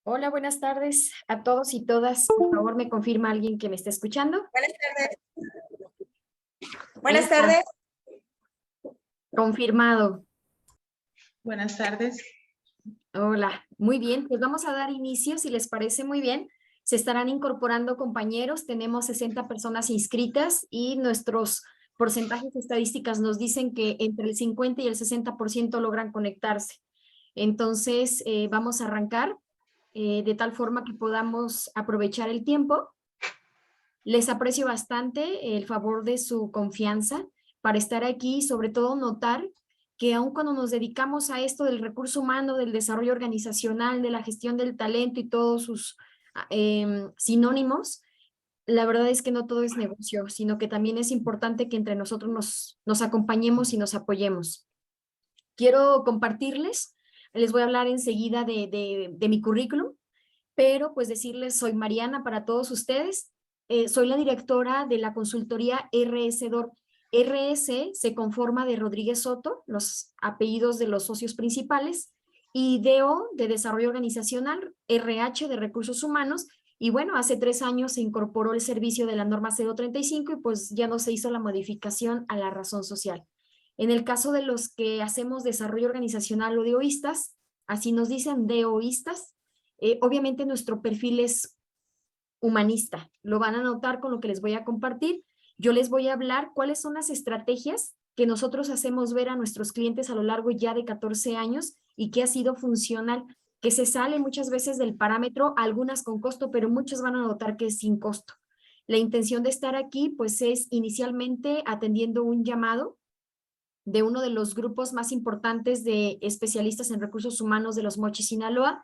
Hola, buenas tardes a todos y todas. Por favor, me confirma alguien que me está escuchando. Buenas tardes. Ahí Buenas está, tardes. confirmado. Buenas tardes. Hola, muy bien, pues vamos a dar inicio, si les parece muy bien. Se estarán incorporando compañeros, tenemos 60 personas inscritas y nuestros porcentajes estadísticas nos dicen que entre el 50 y el 60% logran conectarse. Entonces, vamos a arrancar de tal forma que podamos aprovechar el tiempo. Les aprecio bastante el favor de su confianza para estar aquí y sobre todo notar que aun cuando nos dedicamos a esto del recurso humano, del desarrollo organizacional, de la gestión del talento y todos sus sinónimos, la verdad es que no todo es negocio, sino que también es importante que entre nosotros nos acompañemos y nos apoyemos. Quiero compartirles, les voy a hablar enseguida de mi currículum, pero pues decirles, soy Mariana para todos ustedes. Soy la directora de la consultoría RS DOR. RS se conforma de Rodríguez Soto, los apellidos de los socios principales, y DO de Desarrollo Organizacional, RH de Recursos Humanos, y bueno, hace 3 años se incorporó el servicio de la norma 035 y pues ya no se hizo la modificación a la razón social. En el caso de los que hacemos desarrollo organizacional o DOistas, así nos dicen DOistas, obviamente nuestro perfil es humanista. Lo van a notar con lo que les voy a compartir. Yo les voy a hablar cuáles son las estrategias que nosotros hacemos ver a nuestros clientes a lo largo ya de 14 años y que ha sido funcional, que se sale muchas veces del parámetro, algunas con costo, pero muchos van a notar que es sin costo. La intención de estar aquí, pues, es inicialmente atendiendo un llamado de uno de los grupos más importantes de especialistas en recursos humanos de Los Mochis, Sinaloa,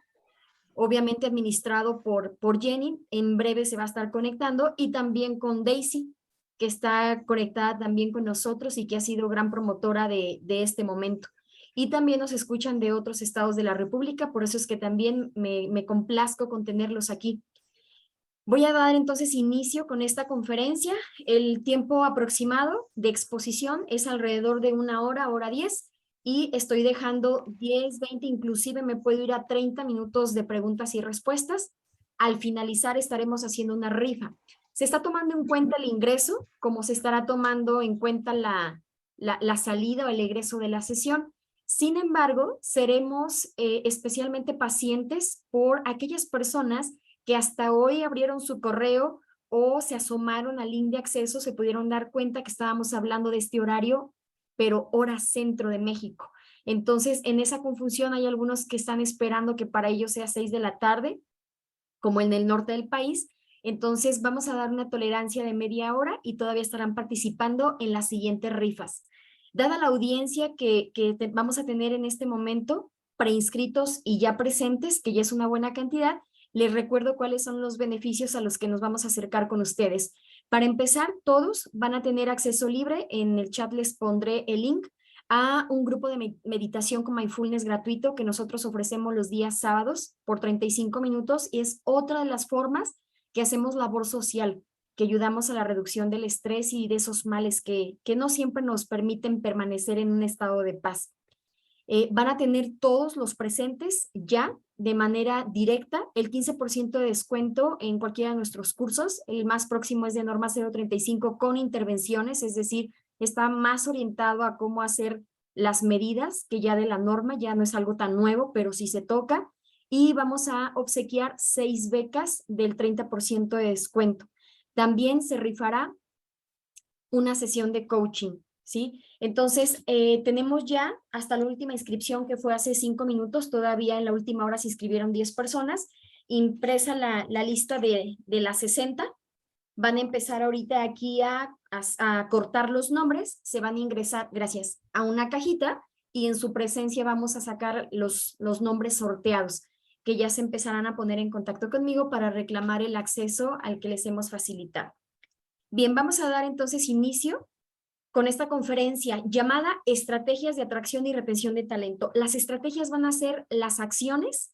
obviamente administrado por Jenny. En breve se va a estar conectando, y también con Daisy, que está conectada también con nosotros y que ha sido gran promotora de este momento. Y también nos escuchan de otros estados de la República, por eso es que también me complazco con tenerlos aquí. Voy a dar entonces inicio con esta conferencia. El tiempo aproximado de exposición es alrededor de 1 hora, hora 10, y estoy dejando 10, 20, inclusive me puedo ir a 30 minutos de preguntas y respuestas. Al finalizar estaremos haciendo una rifa. Se está tomando en cuenta el ingreso, como se estará tomando en cuenta la salida o el egreso de la sesión. Sin embargo, seremos especialmente pacientes por aquellas personas que hasta hoy abrieron su correo o se asomaron al link de acceso, se pudieron dar cuenta que estábamos hablando de este horario, pero hora centro de México. Entonces, en esa confusión hay algunos que están esperando que para ellos sea 6 de la tarde, como en el norte del país. Entonces, vamos a dar una tolerancia de media hora y todavía estarán participando en las siguientes rifas. Dada la audiencia que vamos a tener en este momento, preinscritos y ya presentes, que ya es una buena cantidad, les recuerdo cuáles son los beneficios a los que nos vamos a acercar con ustedes. Para empezar, todos van a tener acceso libre. En el chat les pondré el link a un grupo de meditación con mindfulness gratuito que nosotros ofrecemos los días sábados por 35 minutos, y es otra de las formas que hacemos labor social, que ayudamos a la reducción del estrés y de esos males que no siempre nos permiten permanecer en un estado de paz. Van a tener todos los presentes ya de manera directa el 15% de descuento en cualquiera de nuestros cursos. El más próximo es de norma 035 con intervenciones, es decir, está más orientado a cómo hacer las medidas que ya de la norma, ya no es algo tan nuevo, pero sí se toca. Y vamos a obsequiar 6 becas del 30% de descuento. También se rifará una sesión de coaching, ¿sí? Entonces, tenemos ya hasta la última inscripción, que fue hace 5 minutos, todavía en la última hora se inscribieron 10 personas, impresa la lista de las 60. Van a empezar ahorita aquí a cortar los nombres, se van a ingresar, gracias, a una cajita, y en su presencia vamos a sacar los nombres sorteados, que ya se empezarán a poner en contacto conmigo para reclamar el acceso al que les hemos facilitado. Bien, vamos a dar entonces inicio con esta conferencia llamada Estrategias de Atracción y Retención de Talento. Las estrategias van a ser las acciones,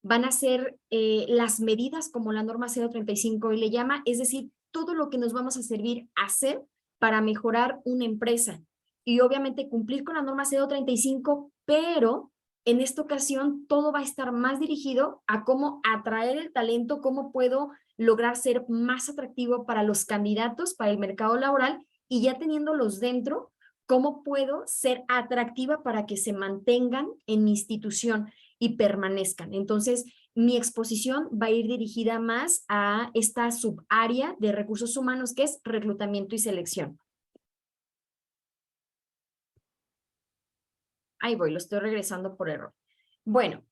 van a ser las medidas, como la norma 035 y le llama, es decir, todo lo que nos vamos a servir a hacer para mejorar una empresa y obviamente cumplir con la norma 035, pero En esta ocasión, todo va a estar más dirigido a cómo atraer el talento, cómo puedo lograr ser más atractivo para los candidatos, para el mercado laboral, y ya teniéndolos dentro, cómo puedo ser atractiva para que se mantengan en mi institución y permanezcan. Entonces, mi exposición va a ir dirigida más a esta subárea de recursos humanos que es reclutamiento y selección. Ahí voy, lo estoy regresando por error. Bueno,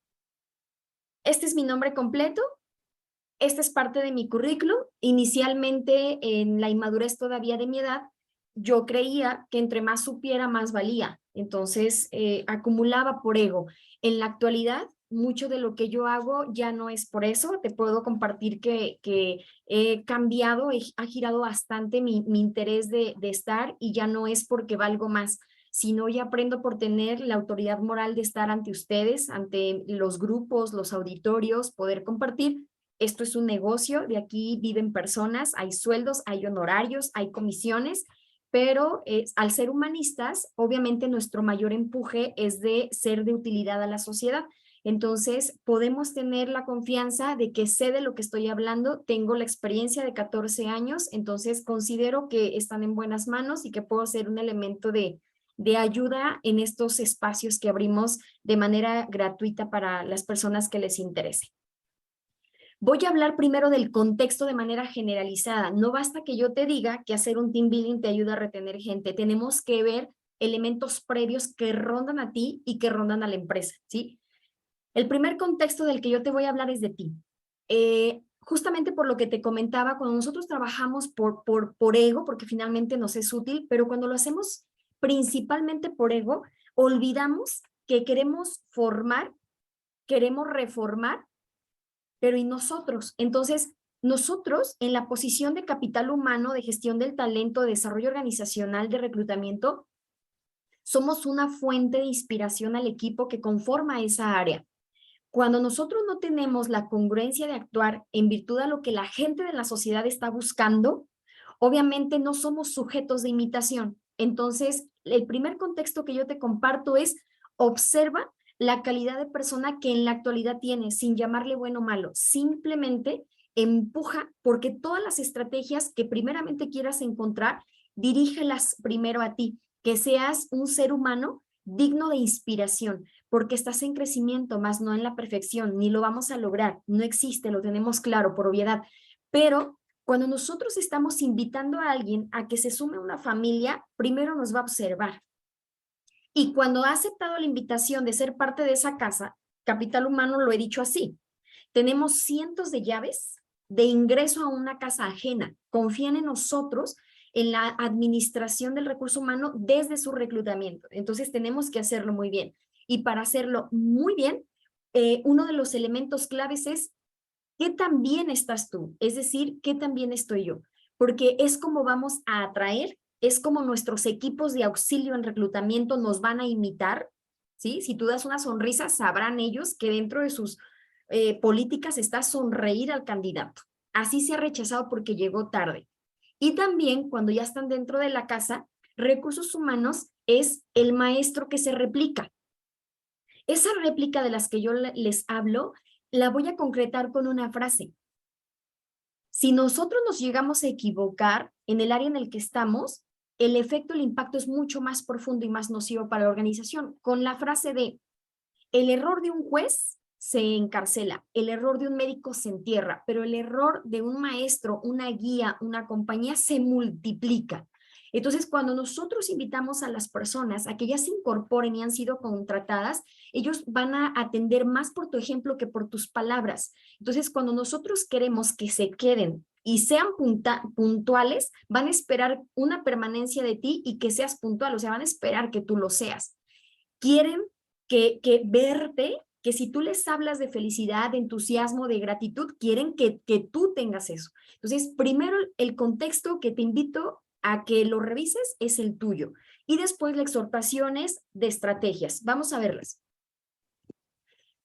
este es mi nombre completo. Esta es parte de mi currículum. Inicialmente, en la inmadurez todavía de mi edad, yo creía que entre más supiera, más valía. Entonces, acumulaba por ego. En la actualidad, mucho de lo que yo hago ya no es por eso. Te puedo compartir que he cambiado, ha girado bastante mi interés de estar, y ya no es porque valgo más, sino ya aprendo por tener la autoridad moral de estar ante ustedes, ante los grupos, los auditorios, poder compartir. Esto es un negocio, de aquí viven personas, hay sueldos, hay honorarios, hay comisiones, pero al ser humanistas, obviamente nuestro mayor empuje es de ser de utilidad a la sociedad. Entonces, podemos tener la confianza de que sé de lo que estoy hablando, tengo la experiencia de 14 años, entonces considero que están en buenas manos y que puedo ser un elemento de ayuda en estos espacios que abrimos de manera gratuita para las personas que les interese. Voy a hablar primero del contexto de manera generalizada. No basta que yo te diga que hacer un team building te ayuda a retener gente. Tenemos que ver elementos previos que rondan a ti y que rondan a la empresa, ¿sí? El primer contexto del que yo te voy a hablar es de ti. Justamente por lo que te comentaba, cuando nosotros trabajamos por ego, porque finalmente nos es útil, pero cuando lo hacemos principalmente por ego, olvidamos que queremos formar, queremos reformar, pero ¿y nosotros? Entonces, nosotros en la posición de capital humano, de gestión del talento, de desarrollo organizacional, de reclutamiento, somos una fuente de inspiración al equipo que conforma esa área. Cuando nosotros no tenemos la congruencia de actuar en virtud a lo que la gente de la sociedad está buscando, obviamente no somos sujetos de imitación. Entonces, el primer contexto que yo te comparto es: observa la calidad de persona que en la actualidad tienes, sin llamarle bueno o malo. Simplemente empuja, porque todas las estrategias que primeramente quieras encontrar, dirígelas primero a ti, que seas un ser humano digno de inspiración, porque estás en crecimiento, más no en la perfección, ni lo vamos a lograr, no existe, lo tenemos claro por obviedad, pero cuando nosotros estamos invitando a alguien a que se sume a una familia, primero nos va a observar. Y cuando ha aceptado la invitación de ser parte de esa casa, Capital Humano lo he dicho así: tenemos cientos de llaves de ingreso a una casa ajena. Confían en nosotros en la administración del recurso humano desde su reclutamiento. Entonces tenemos que hacerlo muy bien. Y para hacerlo muy bien, uno de los elementos claves es qué tan bien estás tú, es decir, qué tan bien estoy yo, porque es como vamos a atraer, es como nuestros equipos de auxilio en reclutamiento nos van a imitar, ¿sí? Si tú das una sonrisa, sabrán ellos que dentro de sus políticas está sonreír al candidato. Así se ha rechazado porque llegó tarde. Y también cuando ya están dentro de la casa, recursos humanos es el maestro que se replica. Esa réplica de las que yo les hablo, la voy a concretar con una frase. Si nosotros nos llegamos a equivocar en el área en el que estamos, el efecto, el impacto es mucho más profundo y más nocivo para la organización. Con la frase de: el error de un juez se encarcela, el error de un médico se entierra, pero el error de un maestro, una guía, una compañía se multiplica. Entonces, cuando nosotros invitamos a las personas a que ya se incorporen y han sido contratadas, ellos van a atender más por tu ejemplo que por tus palabras. Entonces, cuando nosotros queremos que se queden y sean puntuales, van a esperar una permanencia de ti y que seas puntual, o sea, van a esperar que tú lo seas. Quieren que verte, que si tú les hablas de felicidad, de entusiasmo, de gratitud, quieren que tú tengas eso. Entonces, primero el contexto que te invito a que lo revises es el tuyo. Y después la exhortación es de estrategias. Vamos a verlas.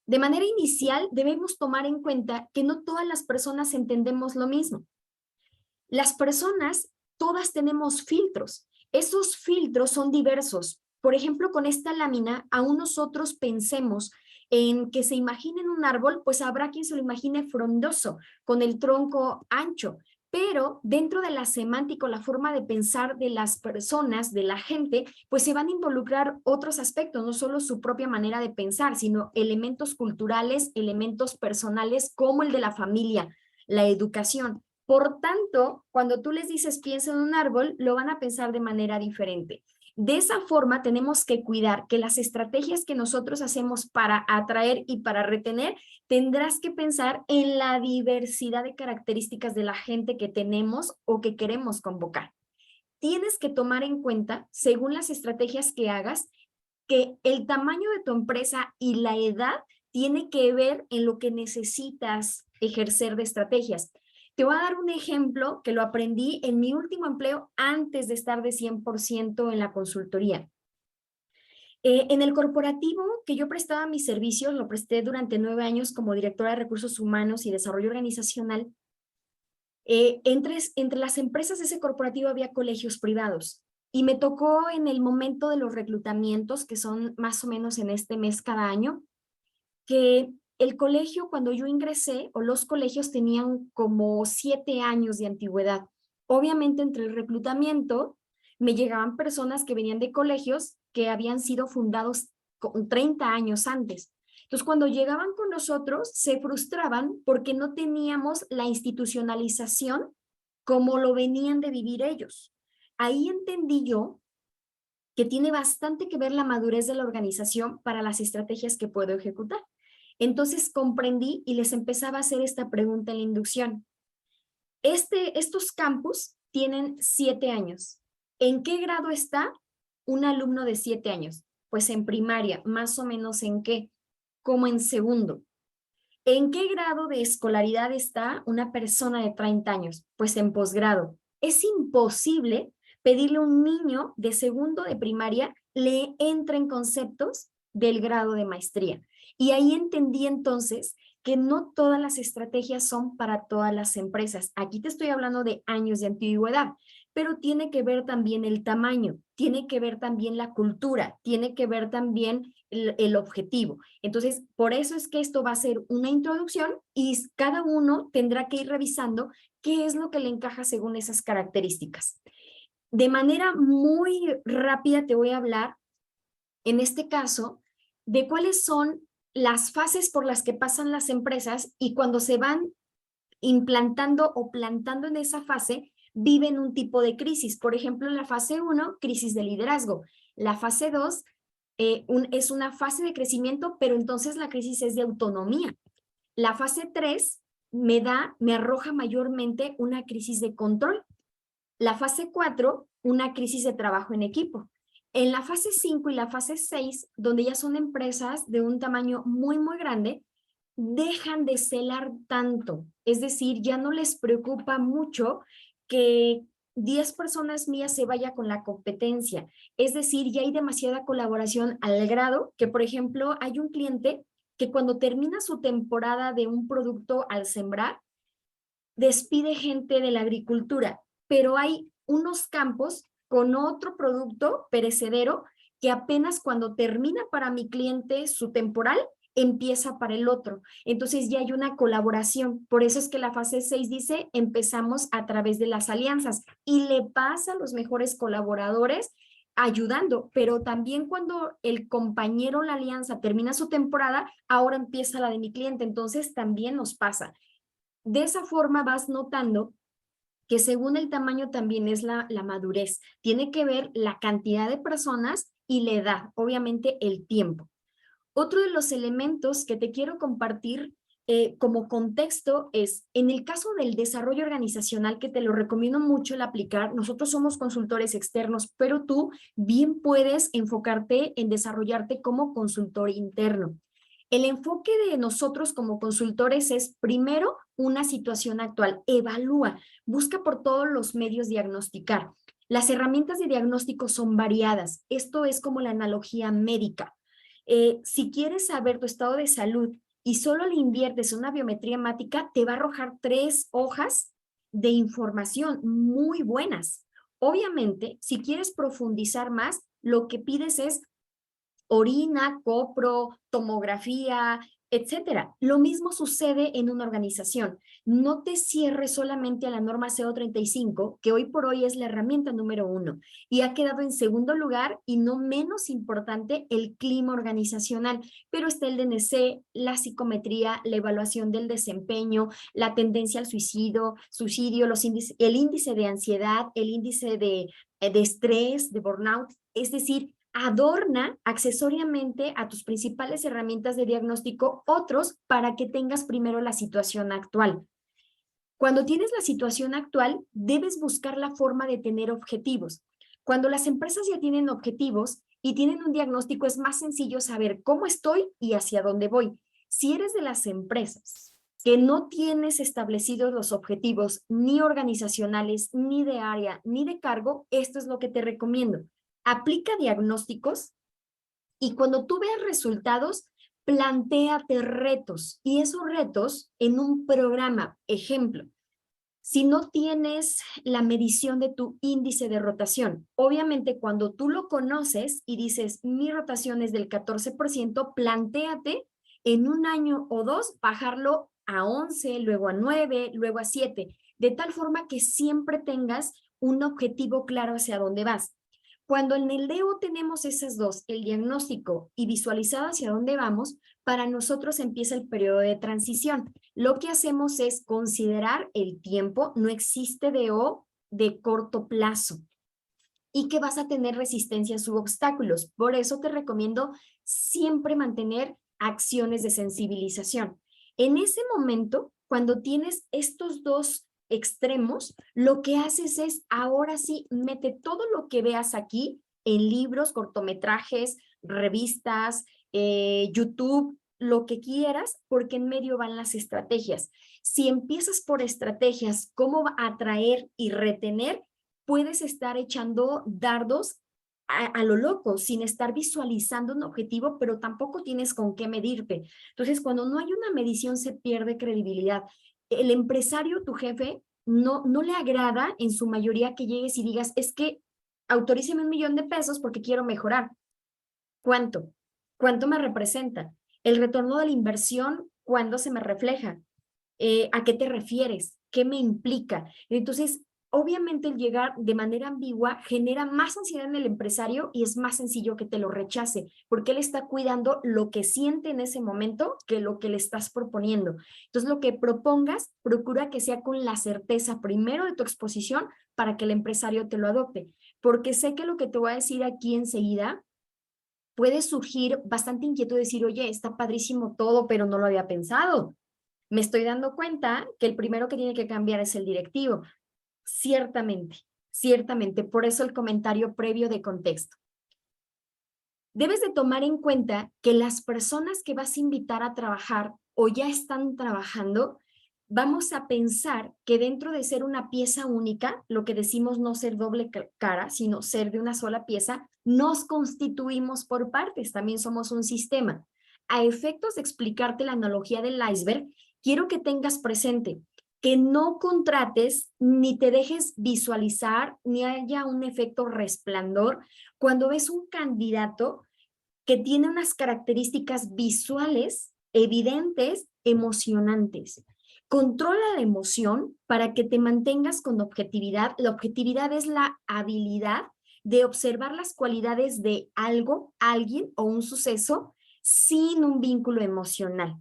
De manera inicial, debemos tomar en cuenta que no todas las personas entendemos lo mismo. Las personas, todas tenemos filtros. Esos filtros son diversos. Por ejemplo, con esta lámina, aún nosotros pensemos en que se imaginen un árbol, pues habrá quien se lo imagine frondoso, con el tronco ancho, pero dentro de la semántica o la forma de pensar de las personas, de la gente, pues se van a involucrar otros aspectos, no solo su propia manera de pensar, sino elementos culturales, elementos personales, como el de la familia, la educación. Por tanto, cuando tú les dices piensa en un árbol, lo van a pensar de manera diferente. De esa forma, tenemos que cuidar que las estrategias que nosotros hacemos para atraer y para retener, tendrás que pensar en la diversidad de características de la gente que tenemos o que queremos convocar. Tienes que tomar en cuenta, según las estrategias que hagas, que el tamaño de tu empresa y la edad tiene que ver en lo que necesitas ejercer de estrategias. Te voy a dar un ejemplo que lo aprendí en mi último empleo antes de estar de 100% en la consultoría. En el corporativo que yo prestaba mis servicios, lo presté durante 9 años como directora de recursos humanos y desarrollo organizacional. Entre las empresas de ese corporativo había colegios privados y me tocó en el momento de los reclutamientos, que son más o menos en este mes cada año, que el colegio cuando yo ingresé o los colegios tenían como 7 años de antigüedad. Obviamente entre el reclutamiento me llegaban personas que venían de colegios que habían sido fundados con 30 años antes. Entonces, cuando llegaban con nosotros, se frustraban porque no teníamos la institucionalización como lo venían de vivir ellos. Ahí entendí yo que tiene bastante que ver la madurez de la organización para las estrategias que puedo ejecutar. Entonces comprendí y les empezaba a hacer esta pregunta en la inducción. Estos campus tienen 7 años. ¿En qué grado está un alumno de 7 años? Pues en primaria, más o menos en qué, como en segundo. ¿En qué grado de escolaridad está una persona de 30 años? Pues en posgrado. Es imposible pedirle a un niño de segundo de primaria le entre en conceptos del grado de maestría. Y ahí entendí entonces que no todas las estrategias son para todas las empresas. Aquí te estoy hablando de años de antigüedad, pero tiene que ver también el tamaño, tiene que ver también la cultura, tiene que ver también el objetivo. Entonces, por eso es que esto va a ser una introducción y cada uno tendrá que ir revisando qué es lo que le encaja según esas características. De manera muy rápida te voy a hablar, en este caso, de cuáles son las fases por las que pasan las empresas y cuando se van implantando o plantando en esa fase, viven un tipo de crisis. Por ejemplo, en la fase 1, crisis de liderazgo. La fase 2 es una fase de crecimiento, pero entonces la crisis es de autonomía. La fase 3 me arroja mayormente una crisis de control. La fase 4, una crisis de trabajo en equipo. En la fase 5 y la fase 6, donde ya son empresas de un tamaño muy, muy grande, dejan de celar tanto. Es decir, ya no les preocupa mucho que 10 personas mías se vaya con la competencia. Es decir, ya hay demasiada colaboración al grado que, por ejemplo, hay un cliente que cuando termina su temporada de un producto al sembrar, despide gente de la agricultura, pero hay unos campos con otro producto perecedero que apenas cuando termina para mi cliente su temporal, empieza para el otro. Entonces ya hay una colaboración. Por eso es que la fase 6 dice, empezamos a través de las alianzas y le pasa a los mejores colaboradores ayudando, pero también cuando el compañero, la alianza termina su temporada, ahora empieza la de mi cliente, entonces también nos pasa. De esa forma vas notando que según el tamaño también es la madurez. Tiene que ver la cantidad de personas y la edad, obviamente el tiempo. Otro de los elementos que te quiero compartir como contexto es, en el caso del desarrollo organizacional, que te lo recomiendo mucho el aplicar, nosotros somos consultores externos, pero tú bien puedes enfocarte en desarrollarte como consultor interno. El enfoque de nosotros como consultores es, primero, una situación actual. Evalúa, busca por todos los medios diagnosticar. Las herramientas de diagnóstico son variadas. Esto es como la analogía médica. Si quieres saber tu estado de salud y solo le inviertes una biometría hemática, te va a arrojar 3 hojas de información muy buenas. Obviamente, si quieres profundizar más, lo que pides es orina, copro, tomografía, etcétera. Lo mismo sucede en una organización. No te cierres solamente a la norma CO35, que hoy por hoy es la herramienta número 1 y ha quedado en segundo lugar y no menos importante el clima organizacional, pero está el DNC, la psicometría, la evaluación del desempeño, la tendencia al suicidio, el índice de ansiedad, el índice de estrés, de burnout, es decir, adorna accesoriamente a tus principales herramientas de diagnóstico otros para que tengas primero la situación actual. Cuando tienes la situación actual, debes buscar la forma de tener objetivos. Cuando las empresas ya tienen objetivos y tienen un diagnóstico, es más sencillo saber cómo estoy y hacia dónde voy. Si eres de las empresas que no tienes establecidos los objetivos ni organizacionales, ni de área, ni de cargo, esto es lo que te recomiendo. Aplica diagnósticos y cuando tú veas resultados, plantéate retos y esos retos en un programa. Ejemplo, si no tienes la medición de tu índice de rotación, obviamente cuando tú lo conoces y dices, mi rotación es del 14%, plantéate en un año o dos bajarlo a 11, luego a 9, luego a 7, de tal forma que siempre tengas un objetivo claro hacia dónde vas. Cuando en el DEO tenemos esas dos, el diagnóstico y visualizado hacia dónde vamos, para nosotros empieza el periodo de transición. Lo que hacemos es considerar el tiempo, no existe DO de corto plazo y que vas a tener resistencias u obstáculos. Por eso te recomiendo siempre mantener acciones de sensibilización. En ese momento, cuando tienes estos dos extremos, lo que haces es, ahora sí, mete todo lo que veas aquí en libros, cortometrajes, revistas, YouTube, lo que quieras, porque en medio van las estrategias. Si empiezas por estrategias, cómo atraer y retener, puedes estar echando dardos a lo loco, sin estar visualizando un objetivo, pero tampoco tienes con qué medirte. Entonces, cuando no hay una medición, se pierde credibilidad. El empresario, tu jefe, no le agrada en su mayoría que llegues y digas, es que autoríceme 1,000,000 de pesos porque quiero mejorar. ¿Cuánto? ¿Cuánto me representa? El retorno de la inversión, ¿cuándo se me refleja? ¿A qué te refieres? ¿Qué me implica? Entonces, obviamente el llegar de manera ambigua genera más ansiedad en el empresario y es más sencillo que te lo rechace, porque él está cuidando lo que siente en ese momento que lo que le estás proponiendo. Entonces, lo que propongas, procura que sea con la certeza primero de tu exposición para que el empresario te lo adopte, porque sé que lo que te voy a decir aquí enseguida puede surgir bastante inquietud de decir, oye, está padrísimo todo, pero no lo había pensado. Me estoy dando cuenta que el primero que tiene que cambiar es el directivo. Ciertamente, ciertamente. Por eso el comentario previo de contexto. Debes de tomar en cuenta que las personas que vas a invitar a trabajar o ya están trabajando, vamos a pensar que dentro de ser una pieza única, lo que decimos no ser doble cara, sino ser de una sola pieza, nos constituimos por partes, también somos un sistema. A efectos de explicarte la analogía del iceberg, quiero que tengas presente que no contrates ni te dejes visualizar ni haya un efecto resplandor cuando ves un candidato que tiene unas características visuales evidentes, emocionantes. Controla la emoción para que te mantengas con objetividad. La objetividad es la habilidad de observar las cualidades de algo, alguien o un suceso sin un vínculo emocional.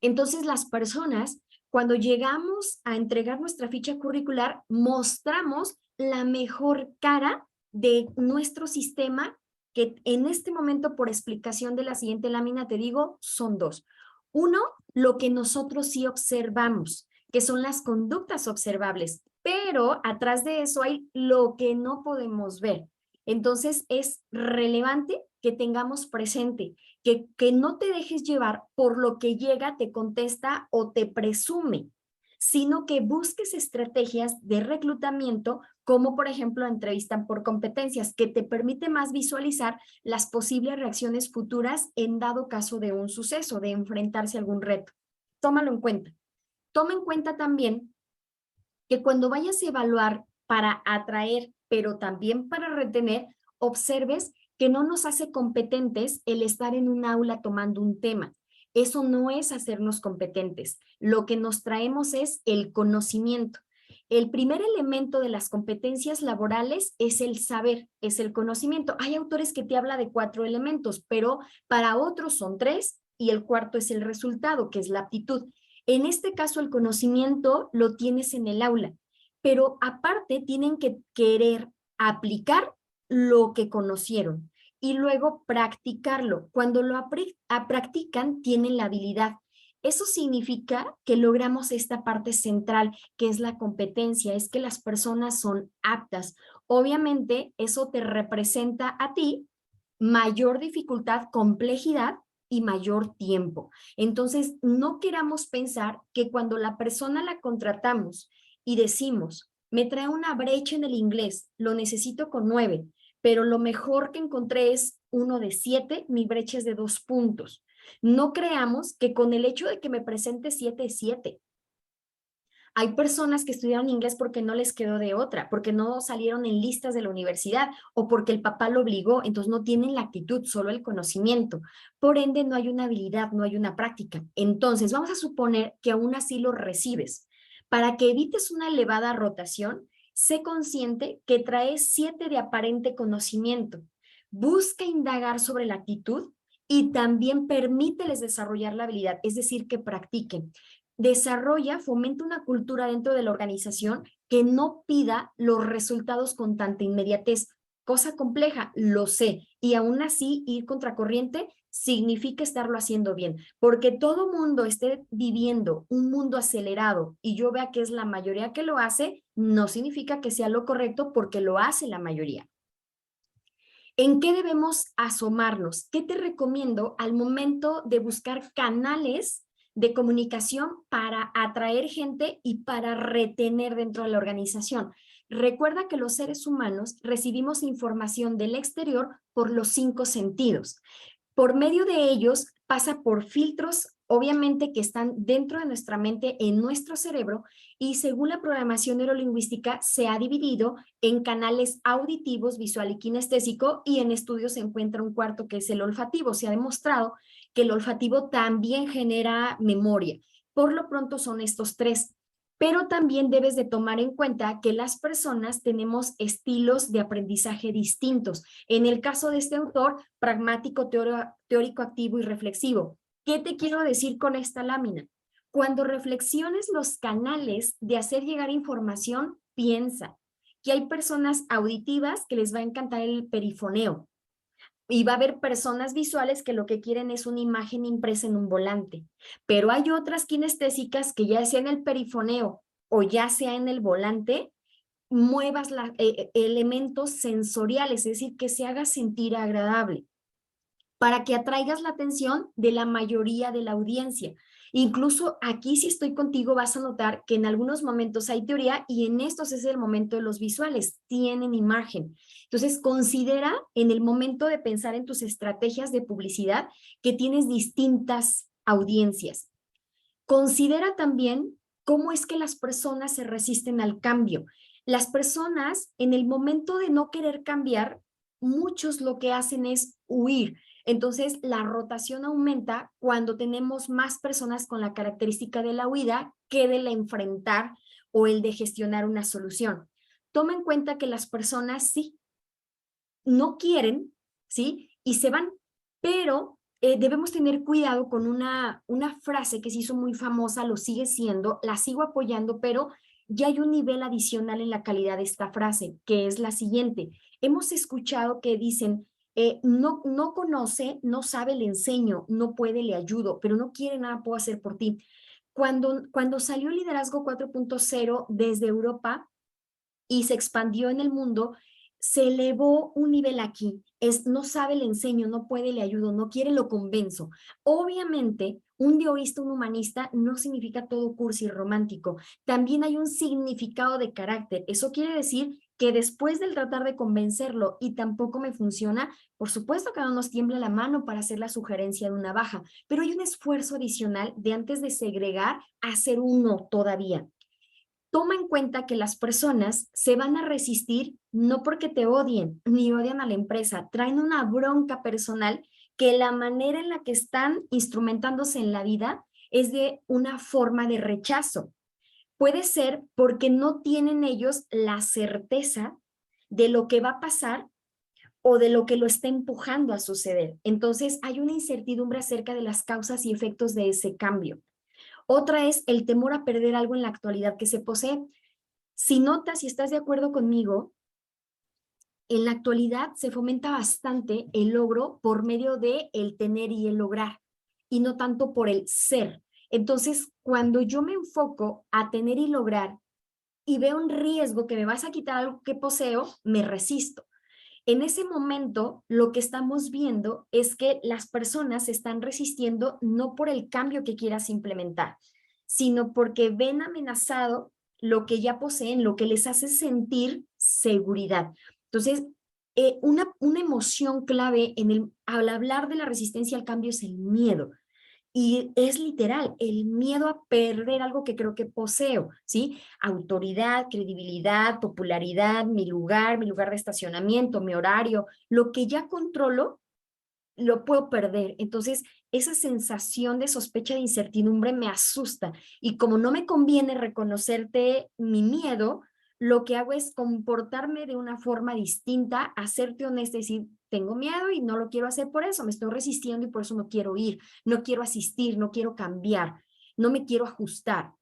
Entonces, las personas, cuando llegamos a entregar nuestra ficha curricular, mostramos la mejor cara de nuestro sistema, que en este momento, por explicación de la siguiente lámina, te digo, son dos. Uno, lo que nosotros sí observamos, que son las conductas observables, pero atrás de eso hay lo que no podemos ver. Entonces, es relevante que tengamos presente que no te dejes llevar por lo que llega, te contesta o te presume, sino que busques estrategias de reclutamiento, como por ejemplo entrevistan por competencias, que te permite más visualizar las posibles reacciones futuras en dado caso de un suceso, de enfrentarse a algún reto. Tómalo en cuenta. Toma en cuenta también que cuando vayas a evaluar para atraer, pero también para retener, observes que no nos hace competentes el estar en un aula tomando un tema. Eso no es hacernos competentes. Lo que nos traemos es el conocimiento. El primer elemento de las competencias laborales es el saber, es el conocimiento. Hay autores que te hablan de 4 elementos, pero para otros son 3 y el cuarto es el resultado, que es la aptitud. En este caso, el conocimiento lo tienes en el aula, pero aparte tienen que querer aplicar lo que conocieron y luego practicarlo. Cuando lo practican, tienen la habilidad. Eso significa que logramos esta parte central, que es la competencia, es que las personas son aptas. Obviamente, eso te representa a ti mayor dificultad, complejidad y mayor tiempo. Entonces, no queramos pensar que cuando la persona la contratamos y decimos, me trae una brecha en el inglés, lo necesito con 9, pero lo mejor que encontré es uno de 7, mi brecha es de 2 puntos. No creamos que con el hecho de que me presente 7 es 7. Hay personas que estudiaron inglés porque no les quedó de otra, porque no salieron en listas de la universidad o porque el papá lo obligó, entonces no tienen la actitud, solo el conocimiento. Por ende, no hay una habilidad, no hay una práctica. Entonces, vamos a suponer que aún así lo recibes. Para que evites una elevada rotación, sé consciente que traes 7 de aparente conocimiento. Busca indagar sobre la actitud y también permíteles desarrollar la habilidad, es decir, que practiquen. Desarrolla, fomenta una cultura dentro de la organización que no pida los resultados con tanta inmediatez. Cosa compleja, lo sé, y aún así ir contracorriente significa estarlo haciendo bien, porque todo mundo esté viviendo un mundo acelerado y yo vea que es la mayoría que lo hace, no significa que sea lo correcto porque lo hace la mayoría. ¿En qué debemos asomarnos? ¿Qué te recomiendo al momento de buscar canales de comunicación para atraer gente y para retener dentro de la organización? Recuerda que los seres humanos recibimos información del exterior por los 5 sentidos. Por medio de ellos pasa por filtros, obviamente que están dentro de nuestra mente, en nuestro cerebro, y según la programación neurolingüística se ha dividido en canales auditivos, visual y kinestésico, y en estudios se encuentra un cuarto que es el olfativo. Se ha demostrado que el olfativo también genera memoria. Por lo pronto son estos 3. Pero también debes de tomar en cuenta que las personas tenemos estilos de aprendizaje distintos. En el caso de este autor, pragmático, teórico, activo y reflexivo. ¿Qué te quiero decir con esta lámina? Cuando reflexiones los canales de hacer llegar información, piensa que hay personas auditivas que les va a encantar el perifoneo y va a haber personas visuales que lo que quieren es una imagen impresa en un volante, pero hay otras kinestésicas que ya sea en el perifoneo o ya sea en el volante, muevas elementos sensoriales, es decir, que se haga sentir agradable para que atraigas la atención de la mayoría de la audiencia. Incluso aquí, si estoy contigo, vas a notar que en algunos momentos hay teoría y en estos es el momento de los visuales, tienen imagen. Entonces, considera en el momento de pensar en tus estrategias de publicidad que tienes distintas audiencias. Considera también cómo es que las personas se resisten al cambio. Las personas, en el momento de no querer cambiar, muchos lo que hacen es huir. Entonces, la rotación aumenta cuando tenemos más personas con la característica de la huida que de la enfrentar o el de gestionar una solución. Toma en cuenta que las personas sí no quieren, ¿sí? Y se van, pero debemos tener cuidado con una frase que se hizo muy famosa, lo sigue siendo, la sigo apoyando, pero ya hay un nivel adicional en la calidad de esta frase, que es la siguiente. Hemos escuchado que dicen, no conoce, no sabe, le enseño, no puede, le ayudo, pero no quiere, nada puedo hacer por ti. Cuando salió el liderazgo 4.0 desde Europa y se expandió en el mundo, se elevó un nivel aquí. Es no sabe, le enseño, no puede, le ayudo, no quiere, lo convenzo. Obviamente, un dioísta, un humanista, no significa todo cursi y romántico. También hay un significado de carácter. Eso quiere decir que después del tratar de convencerlo y tampoco me funciona, por supuesto que no nos tiembla la mano para hacer la sugerencia de una baja, pero hay un esfuerzo adicional de antes de segregar, hacer uno todavía. Toma en cuenta que las personas se van a resistir no porque te odien, ni odian a la empresa, traen una bronca personal que la manera en la que están instrumentándose en la vida es de una forma de rechazo. Puede ser porque no tienen ellos la certeza de lo que va a pasar o de lo que lo está empujando a suceder. Entonces hay una incertidumbre acerca de las causas y efectos de ese cambio. Otra es el temor a perder algo en la actualidad que se posee. Si notas, si estás de acuerdo conmigo, en la actualidad se fomenta bastante el logro por medio de el tener y el lograr, y no tanto por el ser. Entonces, cuando yo me enfoco a tener y lograr y veo un riesgo que me vas a quitar algo que poseo, me resisto. En ese momento, lo que estamos viendo es que las personas se están resistiendo no por el cambio que quieras implementar, sino porque ven amenazado lo que ya poseen, lo que les hace sentir seguridad. Entonces, una emoción clave al hablar de la resistencia al cambio es el miedo. Y es literal, el miedo a perder algo que creo que poseo, ¿sí? Autoridad, credibilidad, popularidad, mi lugar de estacionamiento, mi horario, lo que ya controlo, lo puedo perder. Entonces, esa sensación de sospecha de incertidumbre me asusta. Y como no me conviene reconocerte mi miedo, lo que hago es comportarme de una forma distinta, hacerte honesta y decir, tengo miedo y no lo quiero hacer por eso, me estoy resistiendo y por eso no quiero ir, no quiero asistir, no quiero cambiar, no me quiero ajustar.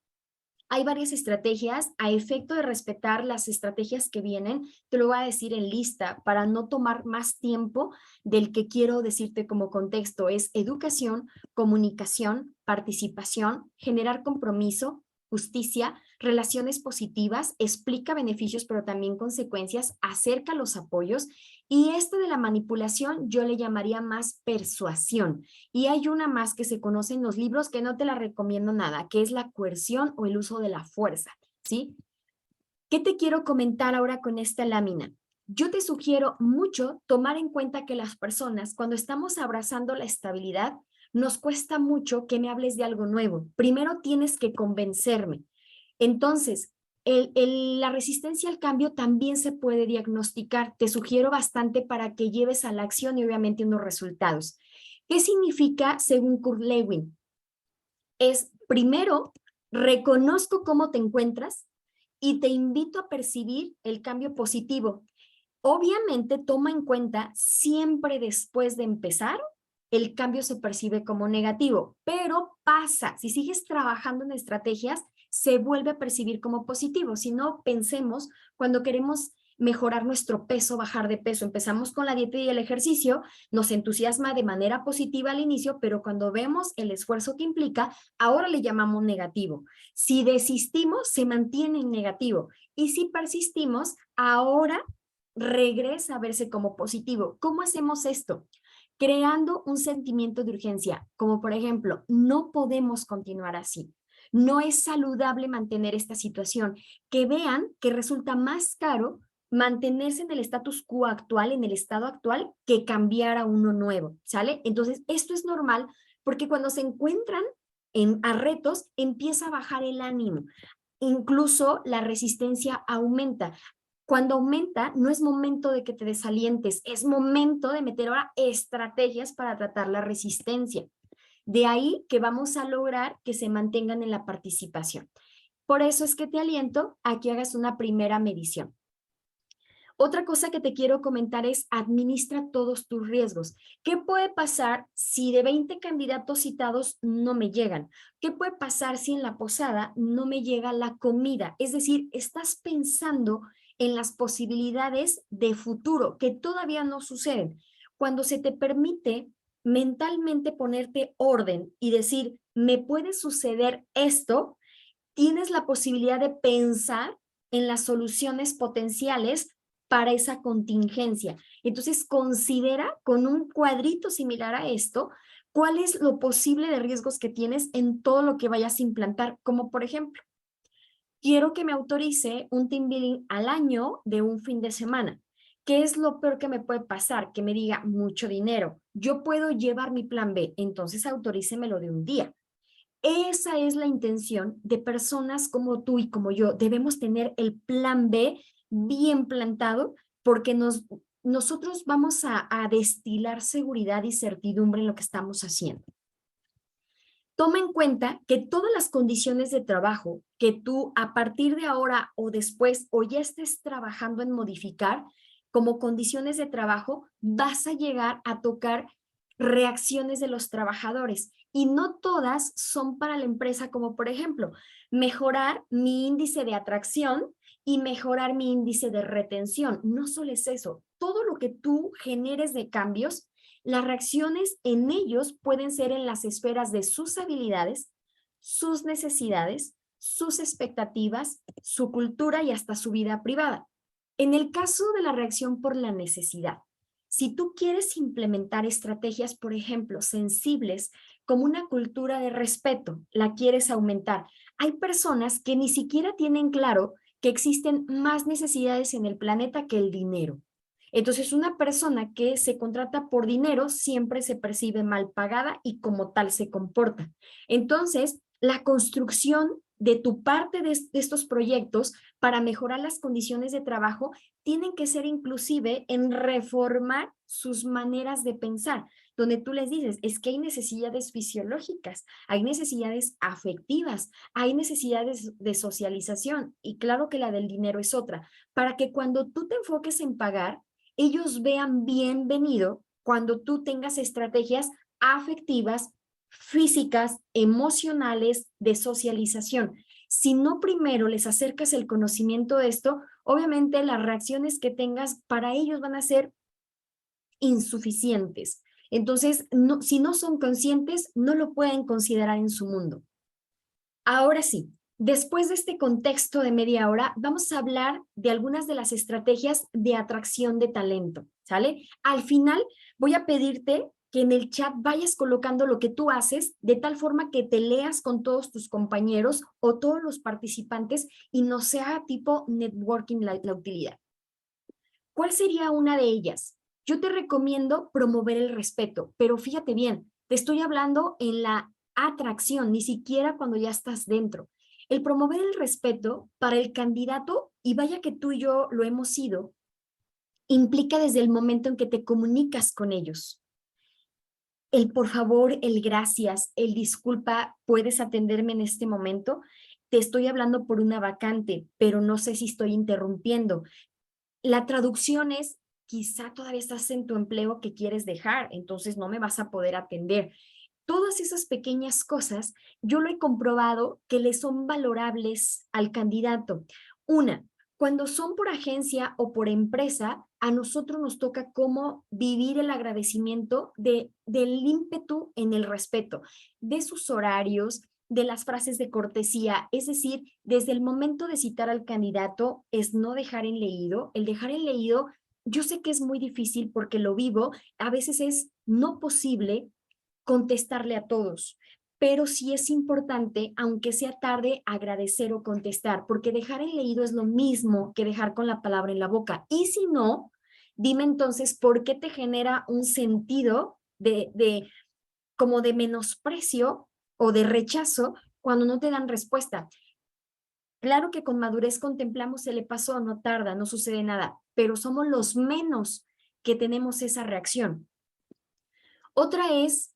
Hay varias estrategias a efecto de respetar las estrategias que vienen. Te lo voy a decir en lista para no tomar más tiempo del que quiero decirte como contexto. Es educación, comunicación, participación, generar compromiso, justicia, relaciones positivas, explica beneficios pero también consecuencias, acerca los apoyos. Y este de la manipulación yo le llamaría más persuasión. Y hay una más que se conoce en los libros que no te la recomiendo nada, que es la coerción o el uso de la fuerza, ¿sí? ¿Qué te quiero comentar ahora con esta lámina? Yo te sugiero mucho tomar en cuenta que las personas, cuando estamos abrazando la estabilidad, nos cuesta mucho que me hables de algo nuevo. Primero tienes que convencerme. Entonces, la resistencia al cambio también se puede diagnosticar. Te sugiero bastante para que lleves a la acción y obviamente unos resultados. ¿Qué significa según Kurt Lewin? Es primero, reconozco cómo te encuentras y te invito a percibir el cambio positivo. Obviamente toma en cuenta siempre después de empezar, el cambio se percibe como negativo, pero pasa, si sigues trabajando en estrategias, se vuelve a percibir como positivo. Si no, pensemos cuando queremos mejorar nuestro peso, bajar de peso. Empezamos con la dieta y el ejercicio, nos entusiasma de manera positiva al inicio, pero cuando vemos el esfuerzo que implica, ahora le llamamos negativo. Si desistimos, se mantiene en negativo. Y si persistimos, ahora regresa a verse como positivo. ¿Cómo hacemos esto? Creando un sentimiento de urgencia, como por ejemplo, no podemos continuar así. No es saludable mantener esta situación. Que vean que resulta más caro mantenerse en el status quo actual, en el estado actual, que cambiar a uno nuevo, ¿sale? Entonces, esto es normal porque cuando se encuentran a retos, empieza a bajar el ánimo. Incluso la resistencia aumenta. Cuando aumenta, no es momento de que te desalientes, es momento de meter ahora estrategias para tratar la resistencia. De ahí que vamos a lograr que se mantengan en la participación. Por eso es que te aliento a que hagas una primera medición. Otra cosa que te quiero comentar es administra todos tus riesgos. ¿Qué puede pasar si de 20 candidatos citados no me llegan? ¿Qué puede pasar si en la posada no me llega la comida? Es decir, estás pensando en las posibilidades de futuro que todavía no suceden. Cuando se te permite mentalmente ponerte orden y decir, me puede suceder esto, tienes la posibilidad de pensar en las soluciones potenciales para esa contingencia. Entonces, considera con un cuadrito similar a esto, cuál es lo posible de riesgos que tienes en todo lo que vayas a implantar, como por ejemplo, quiero que me autorice un team building al año de un fin de semana. ¿Qué es lo peor que me puede pasar? Que me diga mucho dinero. Yo puedo llevar mi plan B, entonces autorícemelo de un día. Esa es la intención de personas como tú y como yo. Debemos tener el plan B bien plantado porque nosotros vamos a destilar seguridad y certidumbre en lo que estamos haciendo. Toma en cuenta que todas las condiciones de trabajo que tú a partir de ahora o después o ya estés trabajando en modificar como condiciones de trabajo, vas a llegar a tocar reacciones de los trabajadores y no todas son para la empresa, como por ejemplo, mejorar mi índice de atracción y mejorar mi índice de retención. No solo es eso, todo lo que tú generes de cambios, las reacciones en ellos pueden ser en las esferas de sus habilidades, sus necesidades, sus expectativas, su cultura y hasta su vida privada. En el caso de la reacción por la necesidad, si tú quieres implementar estrategias, por ejemplo, sensibles, como una cultura de respeto, la quieres aumentar. Hay personas que ni siquiera tienen claro que existen más necesidades en el planeta que el dinero. Entonces, una persona que se contrata por dinero siempre se percibe mal pagada y como tal se comporta. Entonces, la construcción de tu parte de estos proyectos para mejorar las condiciones de trabajo tienen que ser inclusive en reformar sus maneras de pensar, donde tú les dices, es que hay necesidades fisiológicas, hay necesidades afectivas, hay necesidades de socialización y claro que la del dinero es otra, para que cuando tú te enfoques en pagar, ellos vean bienvenido cuando tú tengas estrategias afectivas, físicas, emocionales, de socialización. Si no primero les acercas el conocimiento de esto, obviamente las reacciones que tengas para ellos van a ser insuficientes. Entonces, si no son conscientes, no lo pueden considerar en su mundo. Ahora sí, después de este contexto de media hora, vamos a hablar de algunas de las estrategias de atracción de talento, ¿sale? Al final voy a pedirte que en el chat vayas colocando lo que tú haces de tal forma que te leas con todos tus compañeros o todos los participantes y no sea tipo networking la utilidad. ¿Cuál sería una de ellas? Yo te recomiendo promover el respeto, pero fíjate bien, te estoy hablando en la atracción, ni siquiera cuando ya estás dentro. El promover el respeto para el candidato, y vaya que tú y yo lo hemos sido, implica desde el momento en que te comunicas con ellos. El por favor, el gracias, el disculpa, ¿puedes atenderme en este momento? Te estoy hablando por una vacante, pero no sé si estoy interrumpiendo. La traducción es, quizá todavía estás en tu empleo que quieres dejar, entonces no me vas a poder atender. Todas esas pequeñas cosas, yo lo he comprobado que le son valorables al candidato. Una, cuando son por agencia o por empresa, a nosotros nos toca cómo vivir el agradecimiento del ímpetu en el respeto, de sus horarios, de las frases de cortesía, es decir, desde el momento de citar al candidato es no dejar en leído. El dejar en leído, yo sé que es muy difícil porque lo vivo, a veces es no posible contestarle a todos, pero sí es importante, aunque sea tarde, agradecer o contestar, porque dejar en leído es lo mismo que dejar con la palabra en la boca. Y si no, dime entonces, ¿por qué te genera un sentido como de menosprecio o de rechazo cuando no te dan respuesta? Claro que con madurez contemplamos, se le pasó, no tarda, no sucede nada, pero somos los menos que tenemos esa reacción. Otra es,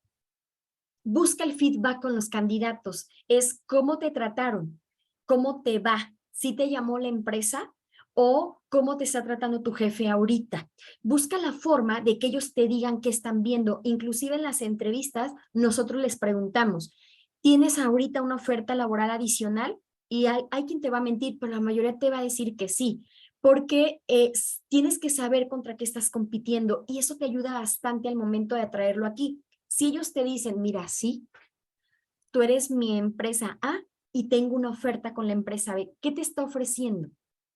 busca el feedback con los candidatos, es cómo te trataron, cómo te va, si te llamó la empresa o cómo te está tratando tu jefe ahorita. Busca la forma de que ellos te digan qué están viendo. Inclusive en las entrevistas nosotros les preguntamos, ¿tienes ahorita una oferta laboral adicional? Y hay quien te va a mentir, pero la mayoría te va a decir que sí, porque tienes que saber contra qué estás compitiendo y eso te ayuda bastante al momento de atraerlo aquí. Si ellos te dicen, mira, sí, tú eres mi empresa A y tengo una oferta con la empresa B, ¿qué te está ofreciendo?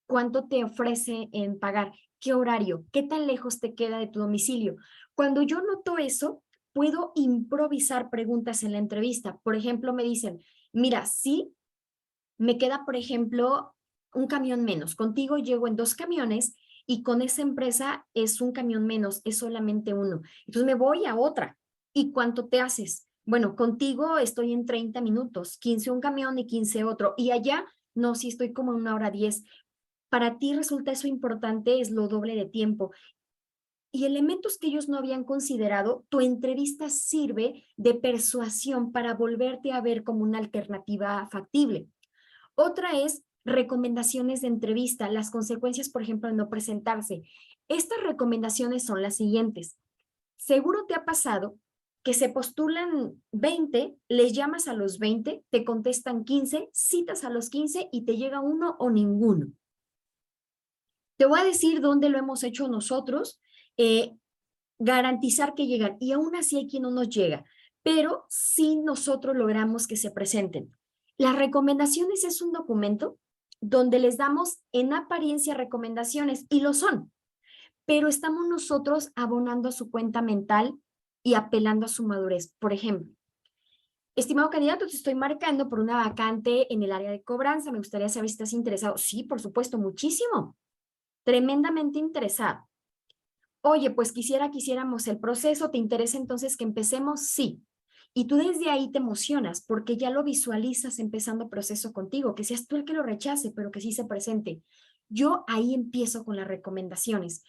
¿Cuánto te ofrece en pagar? ¿Qué horario? ¿Qué tan lejos te queda de tu domicilio? Cuando yo noto eso, puedo improvisar preguntas en la entrevista. Por ejemplo, me dicen, mira, sí, me queda, por ejemplo, un camión menos. Contigo llego en 2 camiones y con esa empresa es un camión menos, es solamente uno. Entonces me voy a otra. ¿Y cuánto te haces? Bueno, contigo estoy en 30 minutos, 15 un camión y 15 otro. Y allá, no, sí estoy como en 1 hora 10. para ti resulta eso importante, es lo doble de tiempo. Y elementos que ellos no habían considerado, tu entrevista sirve de persuasión para volverte a ver como una alternativa factible. Otra es recomendaciones de entrevista, las consecuencias, por ejemplo, de no presentarse. Estas recomendaciones son las siguientes. Seguro te ha pasado que se postulan 20, les llamas a los 20, te contestan 15, citas a los 15 y te llega uno o ninguno. Te voy a decir dónde lo hemos hecho nosotros, garantizar que llegan, y aún así hay quien no nos llega, pero sí nosotros logramos que se presenten. Las recomendaciones es un documento donde les damos en apariencia recomendaciones, y lo son, pero estamos nosotros abonando a su cuenta mental y apelando a su madurez. Por ejemplo, estimado candidato, te estoy marcando por una vacante en el área de cobranza. Me gustaría saber si estás interesado. Sí, por supuesto, muchísimo. Tremendamente interesado. Oye, pues quisiéramos el proceso. ¿Te interesa entonces que empecemos? Sí. Y tú desde ahí te emocionas porque ya lo visualizas empezando el proceso contigo, que seas tú el que lo rechace, pero que sí se presente. Yo ahí empiezo con las recomendaciones.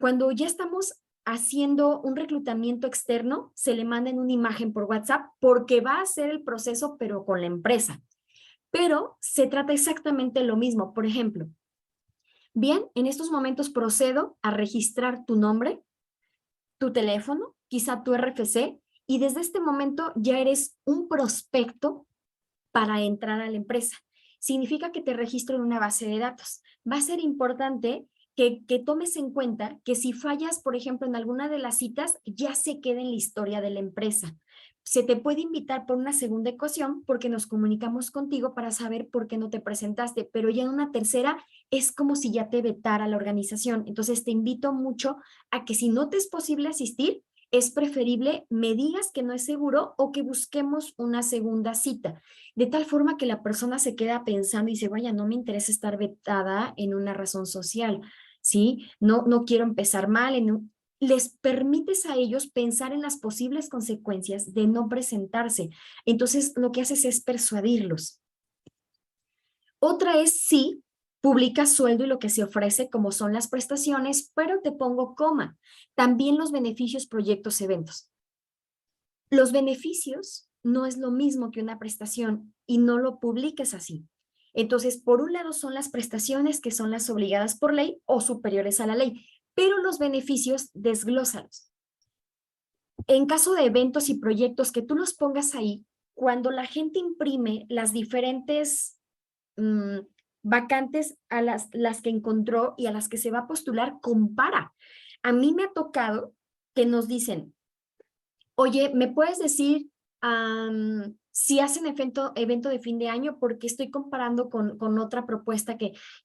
Cuando ya estamos haciendo un reclutamiento externo, se le manda en una imagen por WhatsApp porque va a hacer el proceso, pero con la empresa. Pero se trata exactamente lo mismo. Por ejemplo, bien, en estos momentos procedo a registrar tu nombre, tu teléfono, quizá tu RFC, y desde este momento ya eres un prospecto para entrar a la empresa. Significa que te registro en una base de datos. Va a ser importante que tomes en cuenta que si fallas, por ejemplo, en alguna de las citas, ya se queda en la historia de la empresa. Se te puede invitar por una segunda ocasión porque nos comunicamos contigo para saber por qué no te presentaste, pero ya en una tercera es como si ya te vetara la organización. Entonces te invito mucho a que si no te es posible asistir, es preferible me digas que no es seguro o que busquemos una segunda cita, de tal forma que la persona se queda pensando y dice, vaya, no me interesa estar vetada en una razón social, ¿sí? No quiero empezar mal. Les permites a ellos pensar en las posibles consecuencias de no presentarse. Entonces, lo que haces es persuadirlos. Otra es sí, publicas sueldo y lo que se ofrece, como son las prestaciones, pero te pongo coma. También los beneficios, proyectos, eventos. Los beneficios no es lo mismo que una prestación y no lo publiques así. Entonces, por un lado son las prestaciones que son las obligadas por ley o superiores a la ley, pero los beneficios desglósalos. En caso de eventos y proyectos que tú los pongas ahí, cuando la gente imprime las diferentes vacantes a las que encontró y a las que se va a postular, compara. A mí me ha tocado que nos dicen, oye, ¿me puedes decir si hacen evento de fin de año? Porque estoy comparando con otra propuesta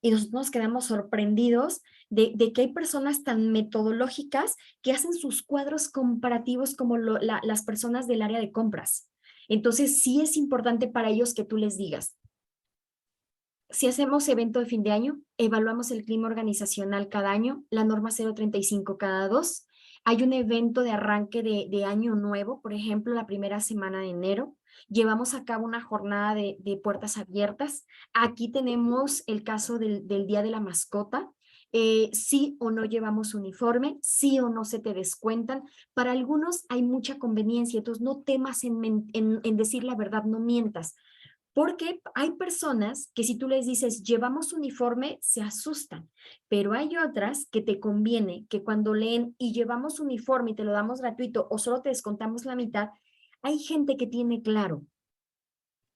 y nosotros nos quedamos sorprendidos de que hay personas tan metodológicas que hacen sus cuadros comparativos como las personas del área de compras. Entonces, sí es importante para ellos que tú les digas, si hacemos evento de fin de año, evaluamos el clima organizacional cada año, la norma 035 cada 2. Hay un evento de arranque de año nuevo, por ejemplo, la primera semana de enero. Llevamos a cabo una jornada de puertas abiertas. Aquí tenemos el caso del Día de la Mascota. Sí o no llevamos uniforme, sí o no se te descuentan. Para algunos hay mucha conveniencia, entonces no temas en decir la verdad, no mientas. Porque hay personas que si tú les dices, llevamos uniforme, se asustan, pero hay otras que te conviene que cuando leen y llevamos uniforme y te lo damos gratuito o solo te descontamos la mitad, hay gente que tiene claro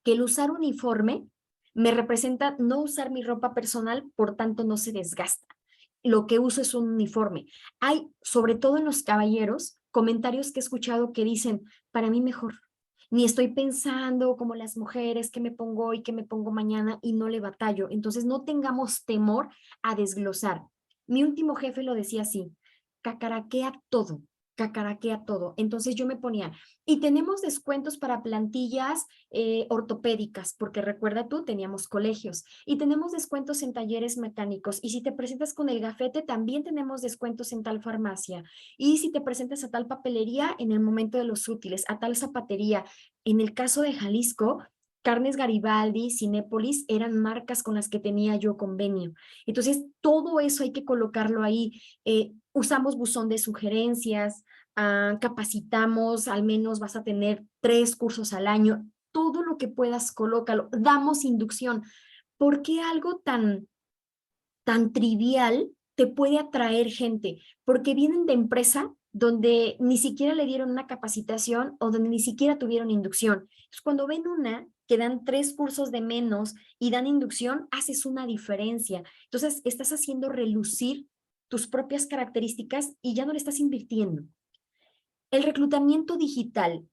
que el usar uniforme me representa no usar mi ropa personal, por tanto no se desgasta. Lo que uso es un uniforme. Hay, sobre todo en los caballeros, comentarios que he escuchado que dicen, para mí mejor. Ni estoy pensando como las mujeres que me pongo hoy, que me pongo mañana y no le batallo. Entonces no tengamos temor a desglosar. Mi último jefe lo decía así, cacaraquea todo, cacaraquea todo. Entonces yo me ponía, y tenemos descuentos para plantillas ortopédicas, porque recuerda tú, teníamos colegios, y tenemos descuentos en talleres mecánicos, y si te presentas con el gafete, también tenemos descuentos en tal farmacia, y si te presentas a tal papelería, en el momento de los útiles, a tal zapatería. En el caso de Jalisco, Carnes Garibaldi, Cinépolis, eran marcas con las que tenía yo convenio. Entonces, todo eso hay que colocarlo ahí. Usamos buzón de sugerencias, capacitamos, al menos vas a tener 3 cursos al año. Todo lo que puedas, colócalo. Damos inducción. ¿Por qué algo tan trivial te puede atraer gente? Porque vienen de empresa donde ni siquiera le dieron una capacitación o donde ni siquiera tuvieron inducción. Entonces, cuando ven una que dan 3 cursos de menos y dan inducción, haces una diferencia. Entonces, estás haciendo relucir tus propias características y ya no le estás invirtiendo. El reclutamiento digital.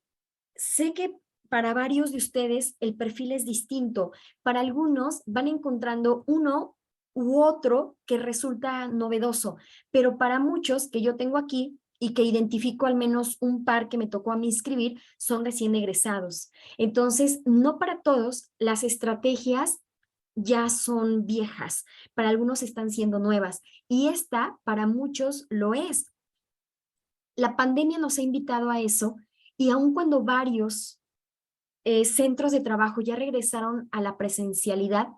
Sé que para varios de ustedes el perfil es distinto. Para algunos van encontrando uno u otro que resulta novedoso, pero para muchos que yo tengo aquí y que identifico al menos un par que me tocó a mí inscribir, son recién egresados. Entonces, no para todos las estrategias ya son viejas, para algunos están siendo nuevas y esta para muchos lo es. La pandemia nos ha invitado a eso y aun cuando varios centros de trabajo ya regresaron a la presencialidad,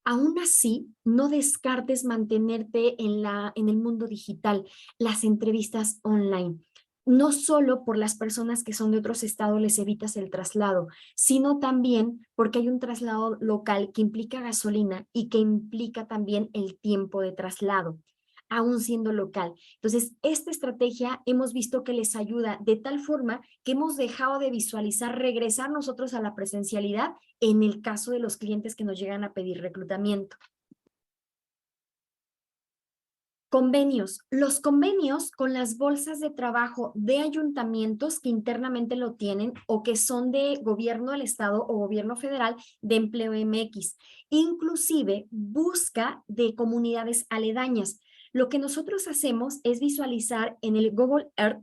aún así no descartes mantenerte en el mundo digital, las entrevistas online. No solo por las personas que son de otros estados les evitas el traslado, sino también porque hay un traslado local que implica gasolina y que implica también el tiempo de traslado, aún siendo local. Entonces, esta estrategia hemos visto que les ayuda de tal forma que hemos dejado de visualizar regresar nosotros a la presencialidad en el caso de los clientes que nos llegan a pedir reclutamiento. Convenios. Los convenios con las bolsas de trabajo de ayuntamientos que internamente lo tienen o que son de gobierno del estado o gobierno federal de Empleo MX. Inclusive busca de comunidades aledañas. Lo que nosotros hacemos es visualizar en el Google Earth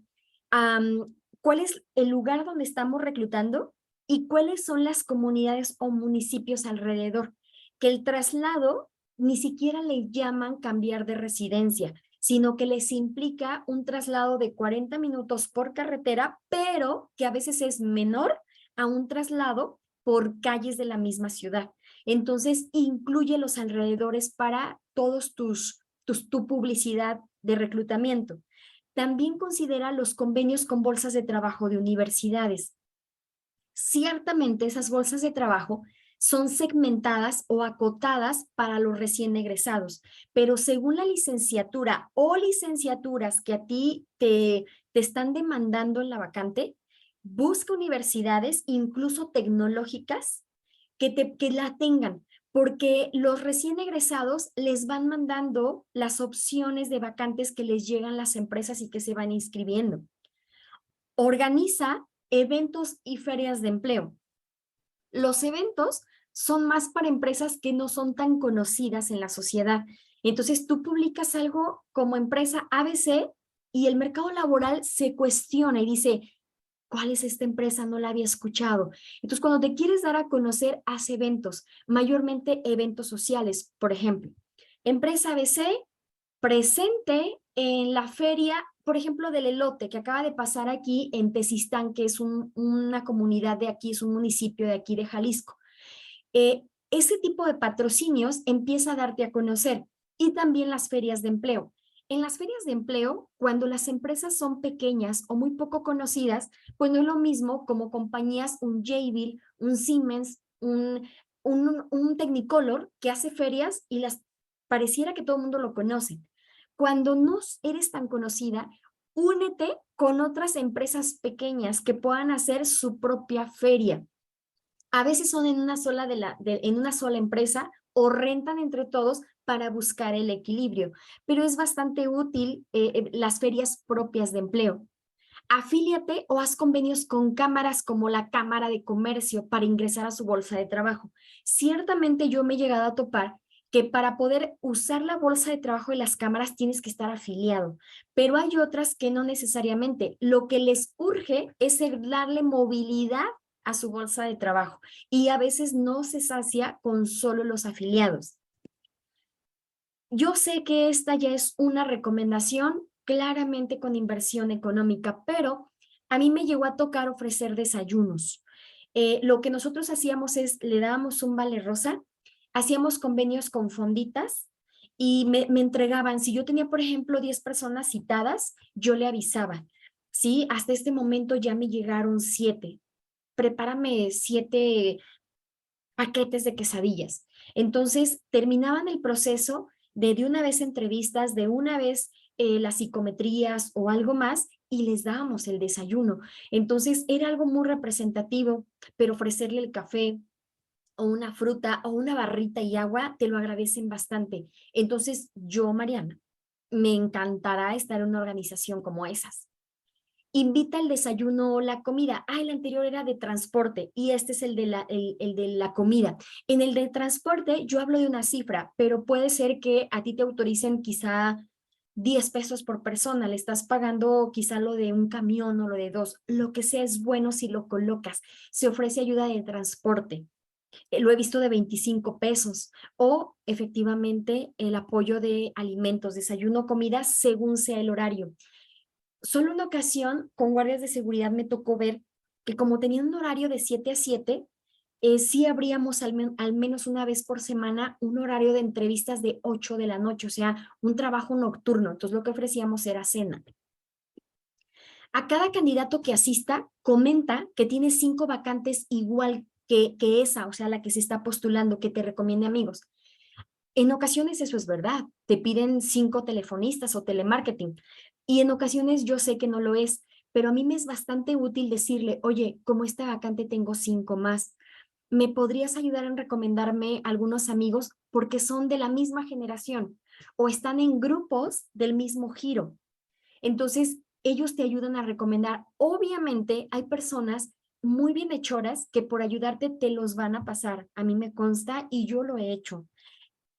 cuál es el lugar donde estamos reclutando y cuáles son las comunidades o municipios alrededor. Que el traslado ni siquiera le llaman cambiar de residencia, sino que les implica un traslado de 40 minutos por carretera, pero que a veces es menor a un traslado por calles de la misma ciudad. Entonces, incluye los alrededores para todos tu publicidad de reclutamiento. También considera los convenios con bolsas de trabajo de universidades. Ciertamente esas bolsas de trabajo son segmentadas o acotadas para los recién egresados, pero según la licenciatura o licenciaturas que a ti te están demandando en la vacante, busca universidades, incluso tecnológicas, que la tengan, porque los recién egresados les van mandando las opciones de vacantes que les llegan las empresas y que se van inscribiendo. Organiza eventos y ferias de empleo. Los eventos son más para empresas que no son tan conocidas en la sociedad. Entonces tú publicas algo como empresa ABC y el mercado laboral se cuestiona y dice, ¿cuál es esta empresa? No la había escuchado. Entonces cuando te quieres dar a conocer, haz eventos, mayormente eventos sociales. Por ejemplo, empresa ABC presente en la feria, por ejemplo, del elote que acaba de pasar aquí en Tezistán, que es una comunidad de aquí, es un municipio de aquí de Jalisco. Ese tipo de patrocinios empieza a darte a conocer y también las ferias de empleo. En las ferias de empleo, cuando las empresas son pequeñas o muy poco conocidas, pues no es lo mismo como compañías, un Jabil, un Siemens, un Technicolor que hace ferias y las pareciera que todo el mundo lo conoce. Cuando no eres tan conocida, únete con otras empresas pequeñas que puedan hacer su propia feria. A veces son en una sola, en una sola empresa o rentan entre todos para buscar el equilibrio, pero es bastante útil las ferias propias de empleo. Afíliate o haz convenios con cámaras como la Cámara de Comercio para ingresar a su bolsa de trabajo. Ciertamente yo me he llegado a topar que para poder usar la bolsa de trabajo de las cámaras tienes que estar afiliado, pero hay otras que no necesariamente. Lo que les urge es darle movilidad a su bolsa de trabajo y a veces no se sacia con solo los afiliados. Yo sé que esta ya es una recomendación claramente con inversión económica, pero a mí me llegó a tocar ofrecer desayunos. Lo que nosotros hacíamos es, le dábamos un vale rosa, hacíamos convenios con fonditas y me entregaban, si yo tenía, por ejemplo, 10 personas citadas, yo le avisaba, ¿sí? Hasta este momento ya me llegaron 7, prepárame 7 paquetes de quesadillas. Entonces, terminaban el proceso de una vez entrevistas, de una vez las psicometrías o algo más, y les dábamos el desayuno. Entonces, era algo muy representativo, pero ofrecerle el café o una fruta o una barrita y agua, te lo agradecen bastante. Entonces, yo, Mariana, me encantará estar en una organización como esas. Invita el desayuno o la comida. Ah, el anterior era de transporte y este es el de la comida. En el de transporte yo hablo de una cifra, pero puede ser que a ti te autoricen quizá 10 pesos por persona, le estás pagando quizá lo de un camión o lo de dos, lo que sea es bueno si lo colocas. Se ofrece ayuda de transporte. Lo he visto de 25 pesos o efectivamente el apoyo de alimentos, desayuno, comida, según sea el horario. Solo una ocasión con guardias de seguridad me tocó ver que como tenían un horario de 7 a 7, sí abríamos al menos una vez por semana un horario de entrevistas de 8 de la noche, o sea, un trabajo nocturno. Entonces lo que ofrecíamos era cena. A cada candidato que asista, comenta que tiene 5 vacantes igual que esa, o sea, la que se está postulando, que te recomiende amigos. En ocasiones eso es verdad, te piden 5 telefonistas o telemarketing y en ocasiones yo sé que no lo es, pero a mí me es bastante útil decirle, oye, como esta vacante tengo 5 más, ¿me podrías ayudar en recomendarme algunos amigos porque son de la misma generación o están en grupos del mismo giro? Entonces, ellos te ayudan a recomendar. Obviamente, hay personas muy bienhechoras que por ayudarte te los van a pasar. A mí me consta y yo lo he hecho.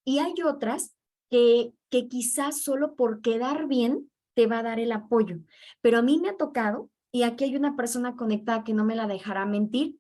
Y hay otras que quizás solo por quedar bien te va a dar el apoyo. Pero a mí me ha tocado, y aquí hay una persona conectada que no me la dejará mentir,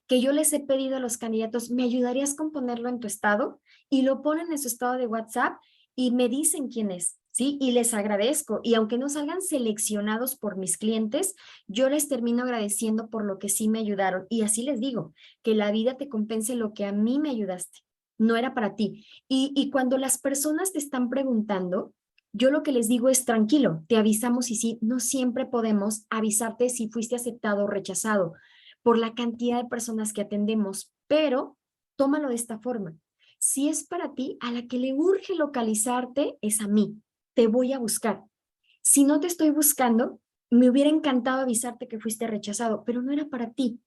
que yo les he pedido a los candidatos, ¿me ayudarías con ponerlo en tu estado? Y lo ponen en su estado de WhatsApp y me dicen quién es, ¿sí? Y les agradezco. Y aunque no salgan seleccionados por mis clientes, yo les termino agradeciendo por lo que sí me ayudaron. Y así les digo, que la vida te compense lo que a mí me ayudaste. No era para ti. Y cuando las personas te están preguntando, yo lo que les digo es tranquilo, te avisamos y sí, no siempre podemos avisarte si fuiste aceptado o rechazado por la cantidad de personas que atendemos, pero tómalo de esta forma. Si es para ti, a la que le urge localizarte es a mí. Te voy a buscar. Si no te estoy buscando, me hubiera encantado avisarte que fuiste rechazado, pero no era para ti.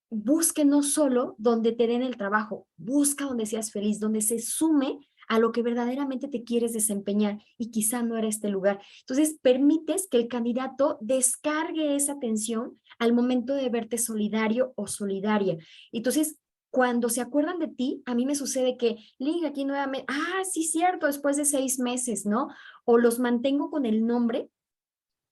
Busque no solo donde te den el trabajo, busca donde seas feliz, donde se sume a lo que verdaderamente te quieres desempeñar y quizá no era este lugar. Entonces, permites que el candidato descargue esa tensión al momento de verte solidario o solidaria. Entonces, cuando se acuerdan de ti, a mí me sucede que, Liga, aquí nuevamente, sí, cierto, después de 6 meses, ¿no? O los mantengo con el nombre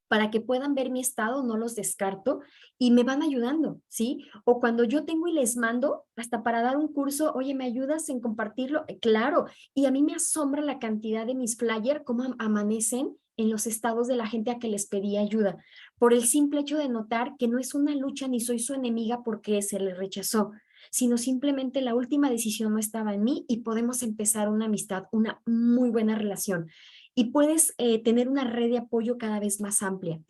para que puedan ver mi estado, no los descarto y me van ayudando, ¿sí? O cuando yo tengo y les mando, hasta para dar un curso, oye, ¿me ayudas en compartirlo? Claro, y a mí me asombra la cantidad de mis flyers, cómo amanecen en los estados de la gente a que les pedí ayuda, por el simple hecho de notar que no es una lucha ni soy su enemiga porque se le rechazó, sino simplemente la última decisión no estaba en mí y podemos empezar una amistad, una muy buena relación y puedes tener una red de apoyo cada vez más amplia.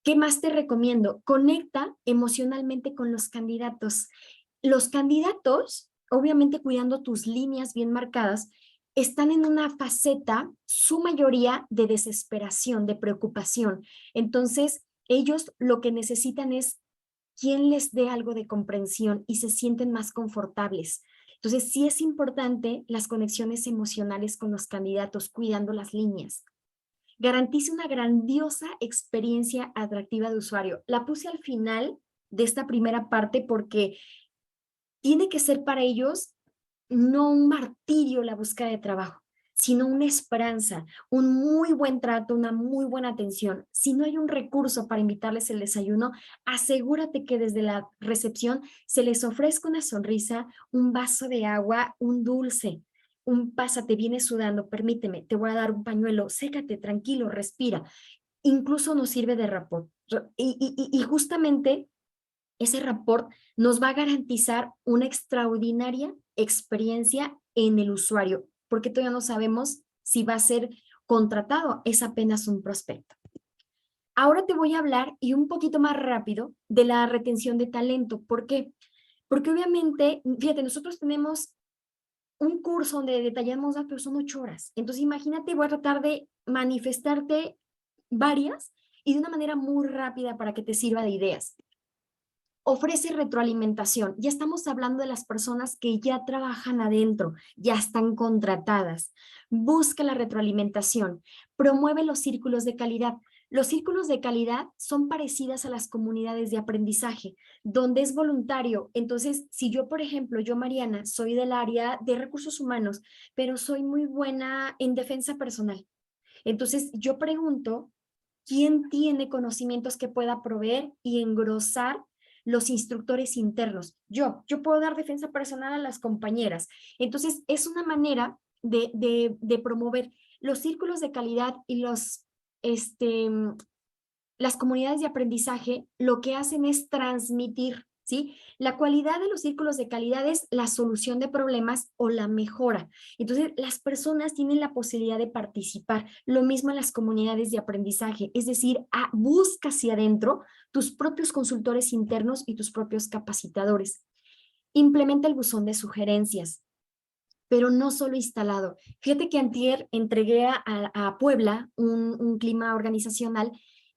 ¿Qué más te recomiendo? Conecta emocionalmente con los candidatos. Los candidatos, obviamente cuidando tus líneas bien marcadas, están en una faceta, su mayoría, de desesperación, de preocupación. Entonces, ellos lo que necesitan es quien les dé algo de comprensión y se sienten más confortables. Entonces, sí es importante las conexiones emocionales con los candidatos, cuidando las líneas. Garantice una grandiosa experiencia atractiva de usuario. La puse al final de esta primera parte porque tiene que ser para ellos no un martirio la búsqueda de trabajo, sino una esperanza, un muy buen trato, una muy buena atención. Si no hay un recurso para invitarles el desayuno, asegúrate que desde la recepción se les ofrezca una sonrisa, un vaso de agua, un dulce, un pásate, vienes sudando, permíteme, te voy a dar un pañuelo, sécate, tranquilo, respira. Incluso nos sirve de rapport. Y justamente ese rapport nos va a garantizar una extraordinaria experiencia en el usuario, porque todavía no sabemos si va a ser contratado, es apenas un prospecto. Ahora te voy a hablar y un poquito más rápido de la retención de talento. ¿Por qué? Porque obviamente, fíjate, nosotros tenemos un curso donde detallamos datos, pero son 8 horas. Entonces, imagínate, voy a tratar de manifestarte varias y de una manera muy rápida para que te sirva de ideas. Ofrece retroalimentación. Ya estamos hablando de las personas que ya trabajan adentro, ya están contratadas. Busca la retroalimentación. Promueve los círculos de calidad. Los círculos de calidad son parecidas a las comunidades de aprendizaje, donde es voluntario. Entonces, si yo, por ejemplo, yo, Mariana, soy del área de recursos humanos, pero soy muy buena en defensa personal. Entonces, yo pregunto, ¿quién tiene conocimientos que pueda proveer y engrosar los instructores internos? Yo puedo dar defensa personal a las compañeras. Entonces, es una manera de promover los círculos de calidad y las comunidades de aprendizaje. Lo que hacen es transmitir, ¿sí? La cualidad de los círculos de calidad es la solución de problemas o la mejora. Entonces, las personas tienen la posibilidad de participar. Lo mismo en las comunidades de aprendizaje, es decir, busca hacia adentro tus propios consultores internos y tus propios capacitadores. Implementa el buzón de sugerencias, pero no solo instalado. Fíjate que antier entregué a Puebla un clima organizacional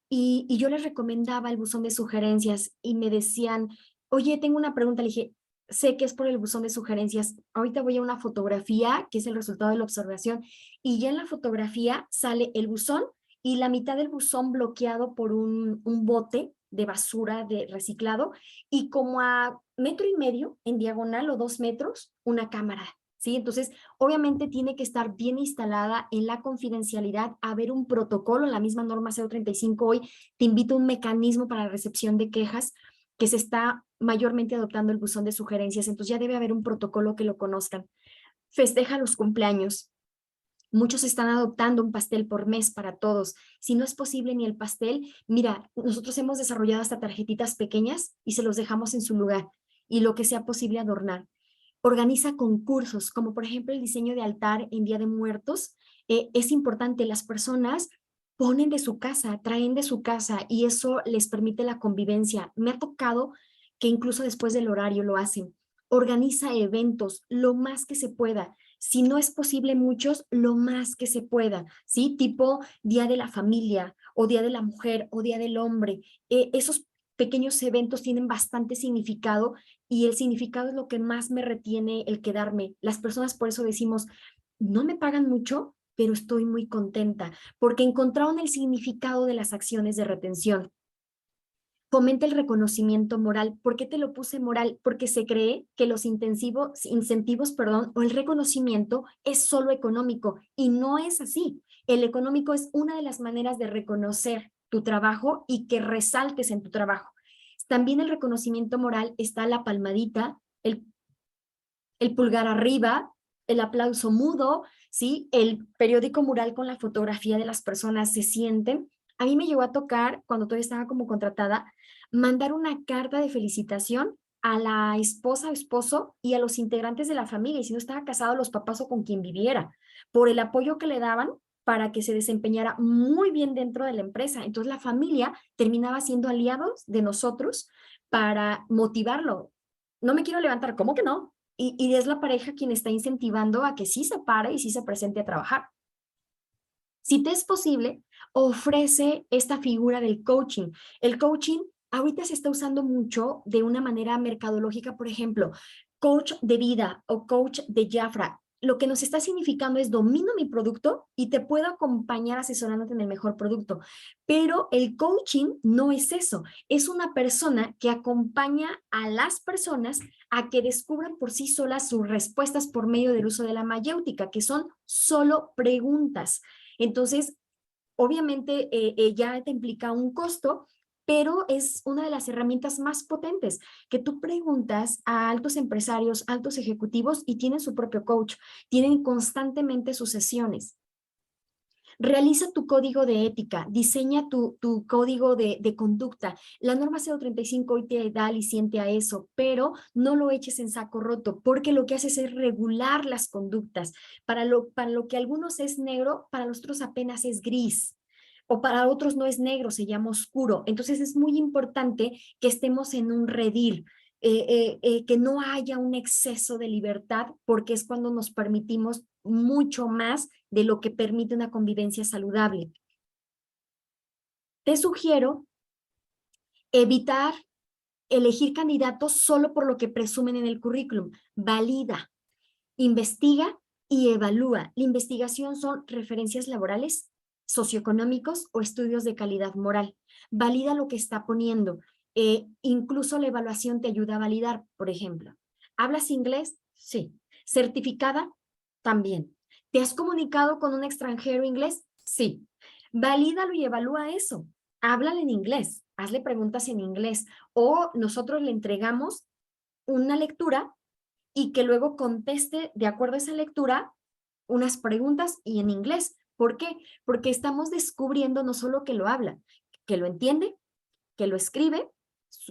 y yo les recomendaba el buzón de sugerencias y me decían, oye, tengo una pregunta. Le dije, sé que es por el buzón de sugerencias. Ahorita voy a una fotografía que es el resultado de la observación y ya en la fotografía sale el buzón y la mitad del buzón bloqueado por un bote de basura de reciclado y como a 1.5 metros en diagonal o 2 metros, una cámara. ¿Sí? Entonces, obviamente tiene que estar bien instalada en la confidencialidad, haber un protocolo, la misma norma 035 hoy te invita a un mecanismo para la recepción de quejas que se está mayormente adoptando el buzón de sugerencias, entonces ya debe haber un protocolo que lo conozcan. Festeja los cumpleaños. Muchos están adoptando un pastel por mes para todos. Si no es posible ni el pastel, mira, nosotros hemos desarrollado hasta tarjetitas pequeñas y se los dejamos en su lugar y lo que sea posible adornar. Organiza concursos, como por ejemplo el diseño de altar en Día de Muertos. Es importante, las personas ponen de su casa, traen de su casa y eso les permite la convivencia. Me ha tocado que incluso después del horario lo hacen. Organiza eventos lo más que se pueda. Si no es posible muchos, lo más que se pueda, ¿sí? Tipo Día de la Familia o Día de la Mujer o Día del Hombre. Esos pequeños eventos tienen bastante significado y el significado es lo que más me retiene el quedarme. Las personas por eso decimos, no me pagan mucho, pero estoy muy contenta porque encontraron el significado de las acciones de retención. Fomenta el reconocimiento moral. ¿Por qué te lo puse moral? Porque se cree que los incentivos, o el reconocimiento es solo económico y no es así. El económico es una de las maneras de reconocer tu trabajo y que resaltes en tu trabajo. También el reconocimiento moral está la palmadita, el pulgar arriba, el aplauso mudo, ¿sí? El periódico mural con la fotografía de las personas se sienten. A mí me llegó a tocar, cuando todavía estaba como contratada, mandar una carta de felicitación a la esposa o esposo y a los integrantes de la familia, y si no estaba casado, los papás o con quien viviera, por el apoyo que le daban para que se desempeñara muy bien dentro de la empresa. Entonces la familia terminaba siendo aliados de nosotros para motivarlo. No me quiero levantar, ¿cómo que no? Y es la pareja quien está incentivando a que sí se pare y sí se presente a trabajar. Si te es posible, ofrece esta figura del coaching. El coaching ahorita se está usando mucho de una manera mercadológica, por ejemplo, coach de vida o coach de Jafra. Lo que nos está significando es domino mi producto y te puedo acompañar asesorándote en el mejor producto. Pero el coaching no es eso. Es una persona que acompaña a las personas a que descubran por sí solas sus respuestas por medio del uso de la mayéutica, que son solo preguntas. Entonces, obviamente ya te implica un costo, pero es una de las herramientas más potentes, que tú preguntas a altos empresarios, altos ejecutivos y tienen su propio coach, tienen constantemente sus sesiones. Realiza tu código de ética, diseña tu código de conducta. La norma 035 hoy te da aliciente a eso, pero no lo eches en saco roto, porque lo que haces es regular las conductas. Para lo que a algunos es negro, para los otros apenas es gris. O para otros no es negro, se llama oscuro. Entonces es muy importante que estemos en un redil. Que no haya un exceso de libertad, porque es cuando nos permitimos mucho más de lo que permite una convivencia saludable. Te sugiero evitar elegir candidatos solo por lo que presumen en el currículum. Valida, investiga y evalúa. La investigación son referencias laborales, socioeconómicos o estudios de calidad moral. Valida lo que está poniendo. Incluso la evaluación te ayuda a validar, por ejemplo. ¿Hablas inglés? Sí. ¿Certificada? También. ¿Te has comunicado con un extranjero inglés? Sí. Valídalo y evalúa eso. Háblale en inglés, hazle preguntas en inglés o nosotros le entregamos una lectura y que luego conteste de acuerdo a esa lectura unas preguntas y en inglés. ¿Por qué? Porque estamos descubriendo no solo que lo habla, que lo entiende, que lo escribe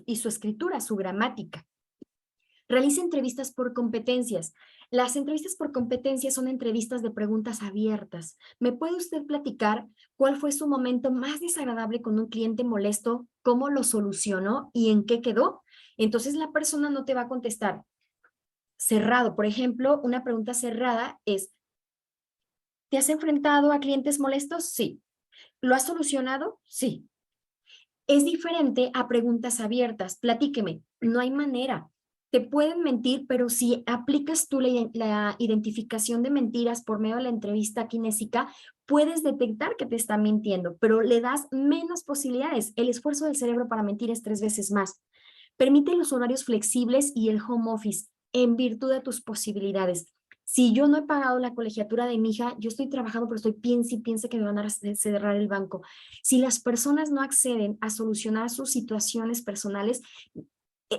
y su escritura, su gramática. Realiza entrevistas por competencias. Las entrevistas por competencias son entrevistas de preguntas abiertas. ¿Me puede usted platicar cuál fue su momento más desagradable con un cliente molesto? ¿Cómo lo solucionó y en qué quedó? Entonces la persona no te va a contestar cerrado. Por ejemplo, una pregunta cerrada es, ¿te has enfrentado a clientes molestos? Sí. ¿Lo has solucionado? Sí. Es diferente a preguntas abiertas. Platíqueme, no hay manera. Te pueden mentir, pero si aplicas tú la identificación de mentiras por medio de la entrevista kinésica, puedes detectar que te está mintiendo, pero le das menos posibilidades. El esfuerzo del cerebro para mentir es 3 veces más. Permite los horarios flexibles y el home office en virtud de tus posibilidades. Si yo no he pagado la colegiatura de mi hija, yo estoy trabajando, pero estoy piense y piense que me van a cerrar el banco. Si las personas no acceden a solucionar sus situaciones personales,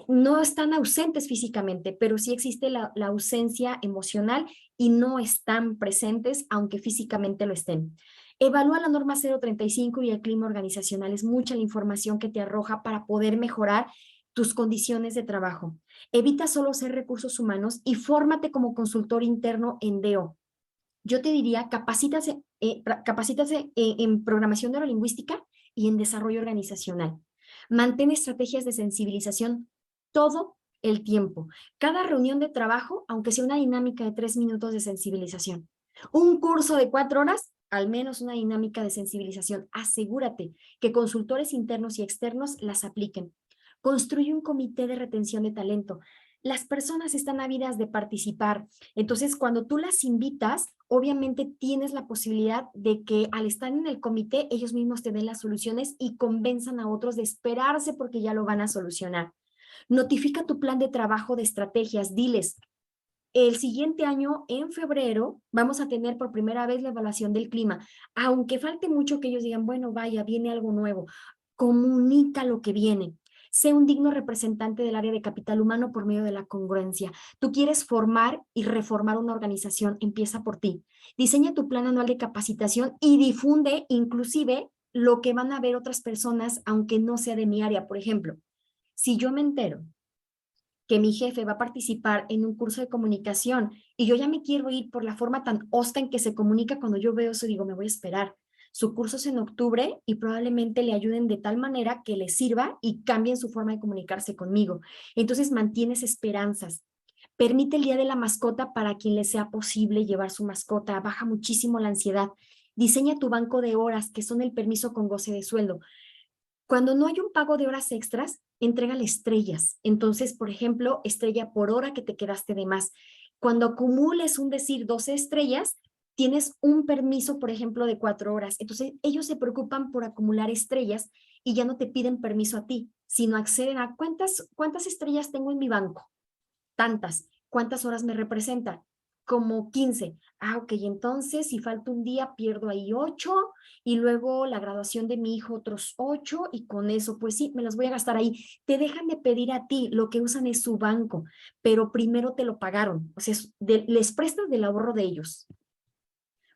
no están ausentes físicamente, pero sí existe la ausencia emocional y no están presentes, aunque físicamente lo estén. Evalúa la norma 035 y el clima organizacional. Es mucha la información que te arroja para poder mejorar tus condiciones de trabajo. Evita solo ser recursos humanos y fórmate como consultor interno en DEO. Yo te diría, capacítase en programación neurolingüística y en desarrollo organizacional. Mantén estrategias de sensibilización todo el tiempo. Cada reunión de trabajo, aunque sea una dinámica de 3 minutos de sensibilización. Un curso de 4 horas, al menos una dinámica de sensibilización. Asegúrate que consultores internos y externos las apliquen. Construye un comité de retención de talento. Las personas están ávidas de participar. Entonces, cuando tú las invitas, obviamente tienes la posibilidad de que al estar en el comité, ellos mismos te den las soluciones y convenzan a otros de esperarse porque ya lo van a solucionar. Notifica tu plan de trabajo de estrategias. Diles, el siguiente año, en febrero, vamos a tener por primera vez la evaluación del clima. Aunque falte mucho que ellos digan, bueno, vaya, viene algo nuevo. Comunica lo que viene. Sé un digno representante del área de capital humano por medio de la congruencia. Tú quieres formar y reformar una organización, empieza por ti. Diseña tu plan anual de capacitación y difunde inclusive lo que van a ver otras personas, aunque no sea de mi área. Por ejemplo, si yo me entero que mi jefe va a participar en un curso de comunicación y yo ya me quiero ir por la forma tan hosta en que se comunica, cuando yo veo eso digo, me voy a esperar. Su curso es en octubre y probablemente le ayuden de tal manera que le sirva y cambien su forma de comunicarse conmigo. Entonces mantienes esperanzas. Permite el día de la mascota para quien le sea posible llevar su mascota. Baja muchísimo la ansiedad. Diseña tu banco de horas, que son el permiso con goce de sueldo. Cuando no hay un pago de horas extras, entrégale estrellas. Entonces, por ejemplo, estrella por hora que te quedaste de más. Cuando acumules un decir 12 estrellas, tienes un permiso, por ejemplo, de 4 horas. Entonces, ellos se preocupan por acumular estrellas y ya no te piden permiso a ti, sino acceden a cuántas estrellas tengo en mi banco. Tantas. ¿Cuántas horas me representa? Como 15. Ah, ok, entonces si falta un día pierdo ahí 8 y luego la graduación de mi hijo otros 8 y con eso, pues sí, me las voy a gastar ahí. Te dejan de pedir a ti, lo que usan es su banco, pero primero te lo pagaron, o sea, les prestas del ahorro de ellos.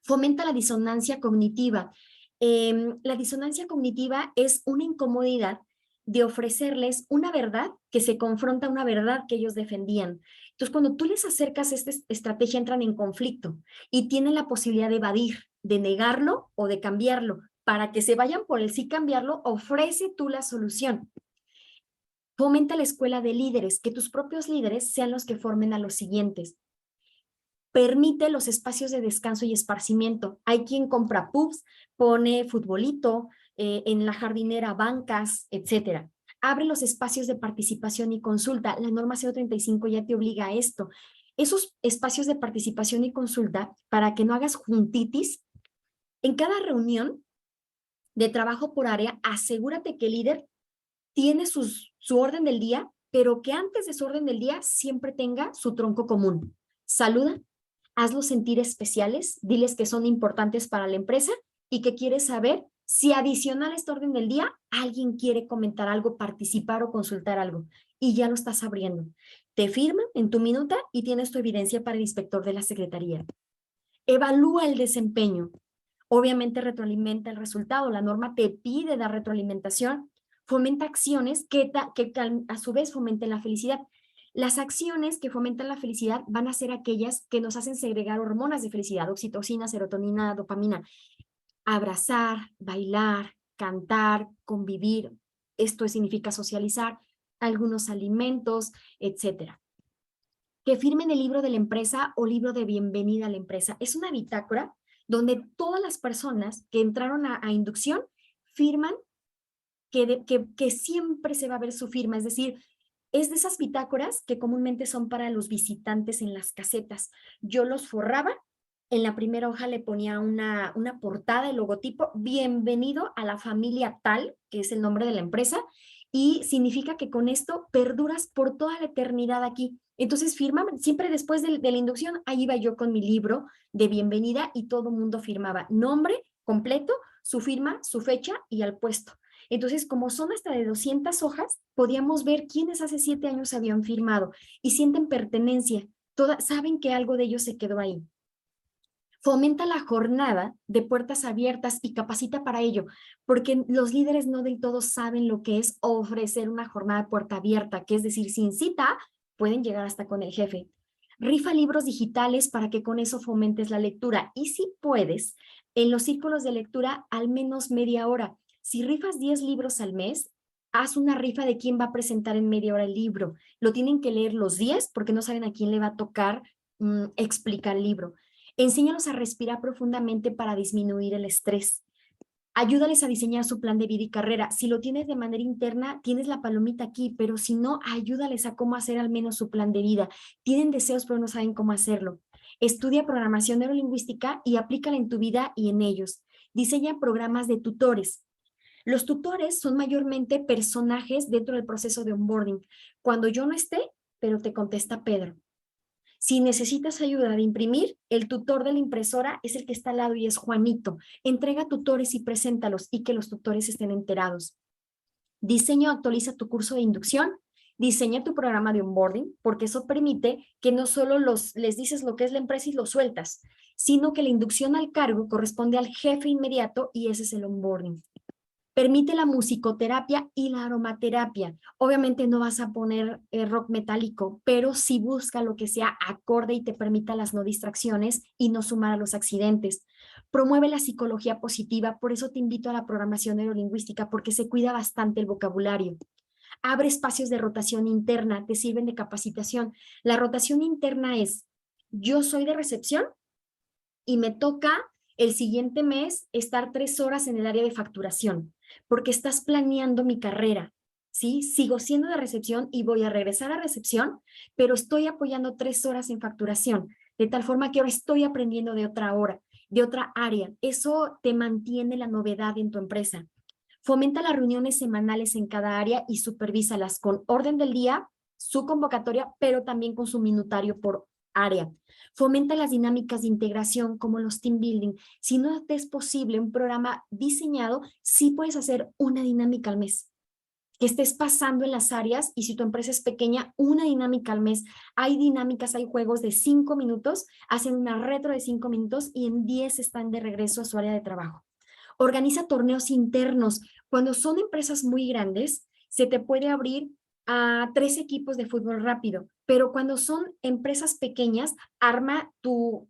Fomenta la disonancia cognitiva. La disonancia cognitiva es una incomodidad de ofrecerles una verdad que se confronta a una verdad que ellos defendían. Entonces, cuando tú les acercas esta estrategia, entran en conflicto y tienen la posibilidad de evadir, de negarlo o de cambiarlo. Para que se vayan por el sí cambiarlo, ofrece tú la solución. Fomenta la escuela de líderes, que tus propios líderes sean los que formen a los siguientes. Permite los espacios de descanso y esparcimiento. Hay quien compra pubs, pone futbolito, en la jardinera bancas, etcétera. Abre los espacios de participación y consulta. La norma 035 ya te obliga a esto. Esos espacios de participación y consulta, para que no hagas juntitis, en cada reunión de trabajo por área, asegúrate que el líder tiene su orden del día, pero que antes de su orden del día siempre tenga su tronco común. Saluda, hazlos sentir especiales, diles que son importantes para la empresa y que quieres saber si adicional a esta orden del día alguien quiere comentar algo, participar o consultar algo. Y ya lo estás abriendo. Te firman en tu minuta y tienes tu evidencia para el inspector de la secretaría. Evalúa el desempeño. Obviamente retroalimenta el resultado. La norma te pide dar retroalimentación. Fomenta acciones que a su vez fomenten la felicidad. Las acciones que fomentan la felicidad van a ser aquellas que nos hacen segregar hormonas de felicidad, oxitocina, serotonina, dopamina. Abrazar, bailar, cantar, convivir. Esto significa socializar, algunos alimentos, etcétera. Que firmen el libro de la empresa o libro de bienvenida a la empresa. Es una bitácora donde todas las personas que entraron a inducción firman que siempre se va a ver su firma, es decir, es de esas bitácoras que comúnmente son para los visitantes en las casetas. Yo los forraba, en la primera hoja le ponía una portada, el logotipo, bienvenido a la familia tal, que es el nombre de la empresa, y significa que con esto perduras por toda la eternidad aquí. Entonces firmaban, siempre después de la inducción, ahí iba yo con mi libro de bienvenida y todo el mundo firmaba nombre completo, su firma, su fecha y al puesto. Entonces, como son hasta de 200 hojas, podíamos ver quiénes hace 7 años habían firmado y sienten pertenencia. Saben que algo de ellos se quedó ahí. Fomenta la jornada de puertas abiertas y capacita para ello, porque los líderes no del todo saben lo que es ofrecer una jornada de puerta abierta, que es decir, sin cita pueden llegar hasta con el jefe. Rifa libros digitales para que con eso fomentes la lectura y si puedes, en los círculos de lectura al menos media hora. Si rifas 10 libros al mes, haz una rifa de quién va a presentar en media hora el libro. Lo tienen que leer los 10 porque no saben a quién le va a tocar explicar el libro. Enséñalos a respirar profundamente para disminuir el estrés. Ayúdales a diseñar su plan de vida y carrera. Si lo tienes de manera interna, tienes la palomita aquí, pero si no, ayúdales a cómo hacer al menos su plan de vida. Tienen deseos, pero no saben cómo hacerlo. Estudia programación neurolingüística y aplícala en tu vida y en ellos. Diseña programas de tutores. Los tutores son mayormente personajes dentro del proceso de onboarding. Cuando yo no esté, pero te contesta Pedro. Si necesitas ayuda de imprimir, el tutor de la impresora es el que está al lado y es Juanito. Entrega tutores y preséntalos y que los tutores estén enterados. Diseño, actualiza tu curso de inducción. Diseña tu programa de onboarding, porque eso permite que no solo les dices lo que es la empresa y lo sueltas, sino que la inducción al cargo corresponde al jefe inmediato y ese es el onboarding. Permite la musicoterapia y la aromaterapia. Obviamente no vas a poner rock metálico, pero sí busca lo que sea acorde y te permita las no distracciones y no sumar a los accidentes. Promueve la psicología positiva, por eso te invito a la programación neurolingüística, porque se cuida bastante el vocabulario. Abre espacios de rotación interna, te sirven de capacitación. La rotación interna es, yo soy de recepción y me toca el siguiente mes estar 3 horas en el área de facturación, porque estás planeando mi carrera, ¿sí? Sigo siendo de recepción y voy a regresar a recepción, pero estoy apoyando 3 horas en facturación, de tal forma que ahora estoy aprendiendo de otra hora, de otra área. Eso te mantiene la novedad en tu empresa. Fomenta las reuniones semanales en cada área y supervísalas con orden del día, su convocatoria, pero también con su minutario por área. Fomenta las dinámicas de integración como los team building. Si no te es posible un programa diseñado, sí puedes hacer una dinámica al mes. que estés pasando en las áreas, y si tu empresa es pequeña, una dinámica al mes. Hay dinámicas, hay juegos de 5 minutos, hacen una retro de 5 minutos y en 10 están de regreso a su área de trabajo. Organiza torneos internos. Cuando son empresas muy grandes, se te puede abrir a 3 equipos de fútbol rápido, pero cuando son empresas pequeñas, arma tu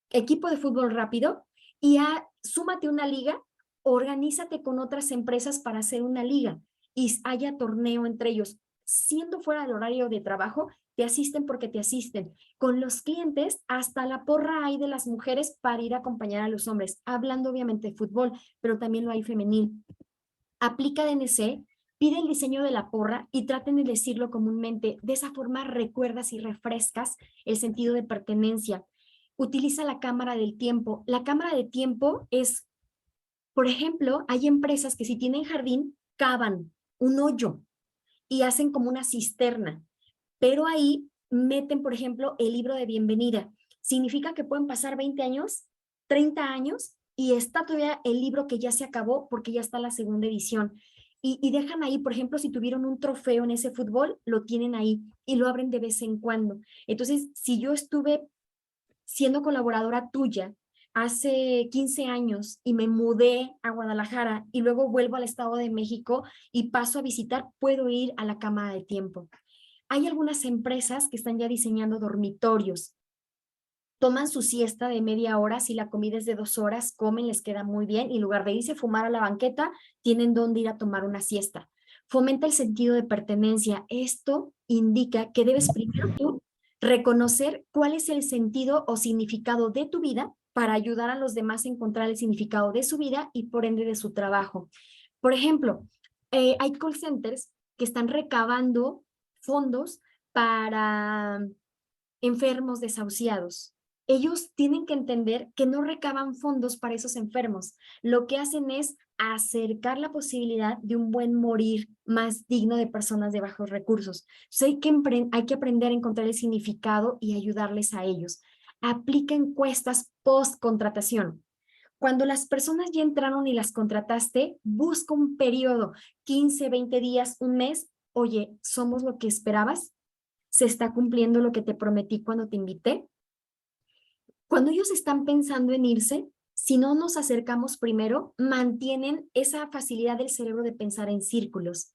equipo de fútbol rápido y súmate una liga, organízate con otras empresas para hacer una liga y haya torneo entre ellos. Siendo fuera del horario de trabajo, te asisten porque te asisten. Con los clientes, hasta la porra hay de las mujeres para ir a acompañar a los hombres, hablando obviamente de fútbol, pero también lo hay femenil. Aplica DNC, pide el diseño de la porra y traten de decirlo comúnmente. De esa forma recuerdas y refrescas el sentido de pertenencia. Utiliza la cámara del tiempo. La cámara de tiempo es, por ejemplo, hay empresas que si tienen jardín, cavan un hoyo y hacen como una cisterna, pero ahí meten, por ejemplo, el libro de bienvenida. Significa que pueden pasar 20 años, 30 años y está todavía el libro que ya se acabó porque ya está la segunda edición. Y dejan ahí, por ejemplo, si tuvieron un trofeo en ese fútbol, lo tienen ahí y lo abren de vez en cuando. Entonces, si yo estuve siendo colaboradora tuya hace 15 años y me mudé a Guadalajara y luego vuelvo al Estado de México y paso a visitar, puedo ir a la cámara de tiempo. Hay algunas empresas que están ya diseñando dormitorios. Toman su siesta de media hora, si la comida es de 2 horas, comen, les queda muy bien y en lugar de irse a fumar a la banqueta, tienen donde ir a tomar una siesta. Fomenta el sentido de pertenencia. Esto indica que debes primero tú reconocer cuál es el sentido o significado de tu vida para ayudar a los demás a encontrar el significado de su vida y por ende de su trabajo. Por ejemplo, hay call centers que están recabando fondos para enfermos desahuciados. Ellos tienen que entender que no recaban fondos para esos enfermos. Lo que hacen es acercar la posibilidad de un buen morir más digno de personas de bajos recursos. Entonces hay que aprender a encontrar el significado y ayudarles a ellos. Aplica encuestas post-contratación. Cuando las personas ya entraron y las contrataste, busca un periodo, 15, 20 días, un mes. Oye, ¿somos lo que esperabas? ¿Se está cumpliendo lo que te prometí cuando te invité? Cuando ellos están pensando en irse, si no nos acercamos primero, mantienen esa facilidad del cerebro de pensar en círculos.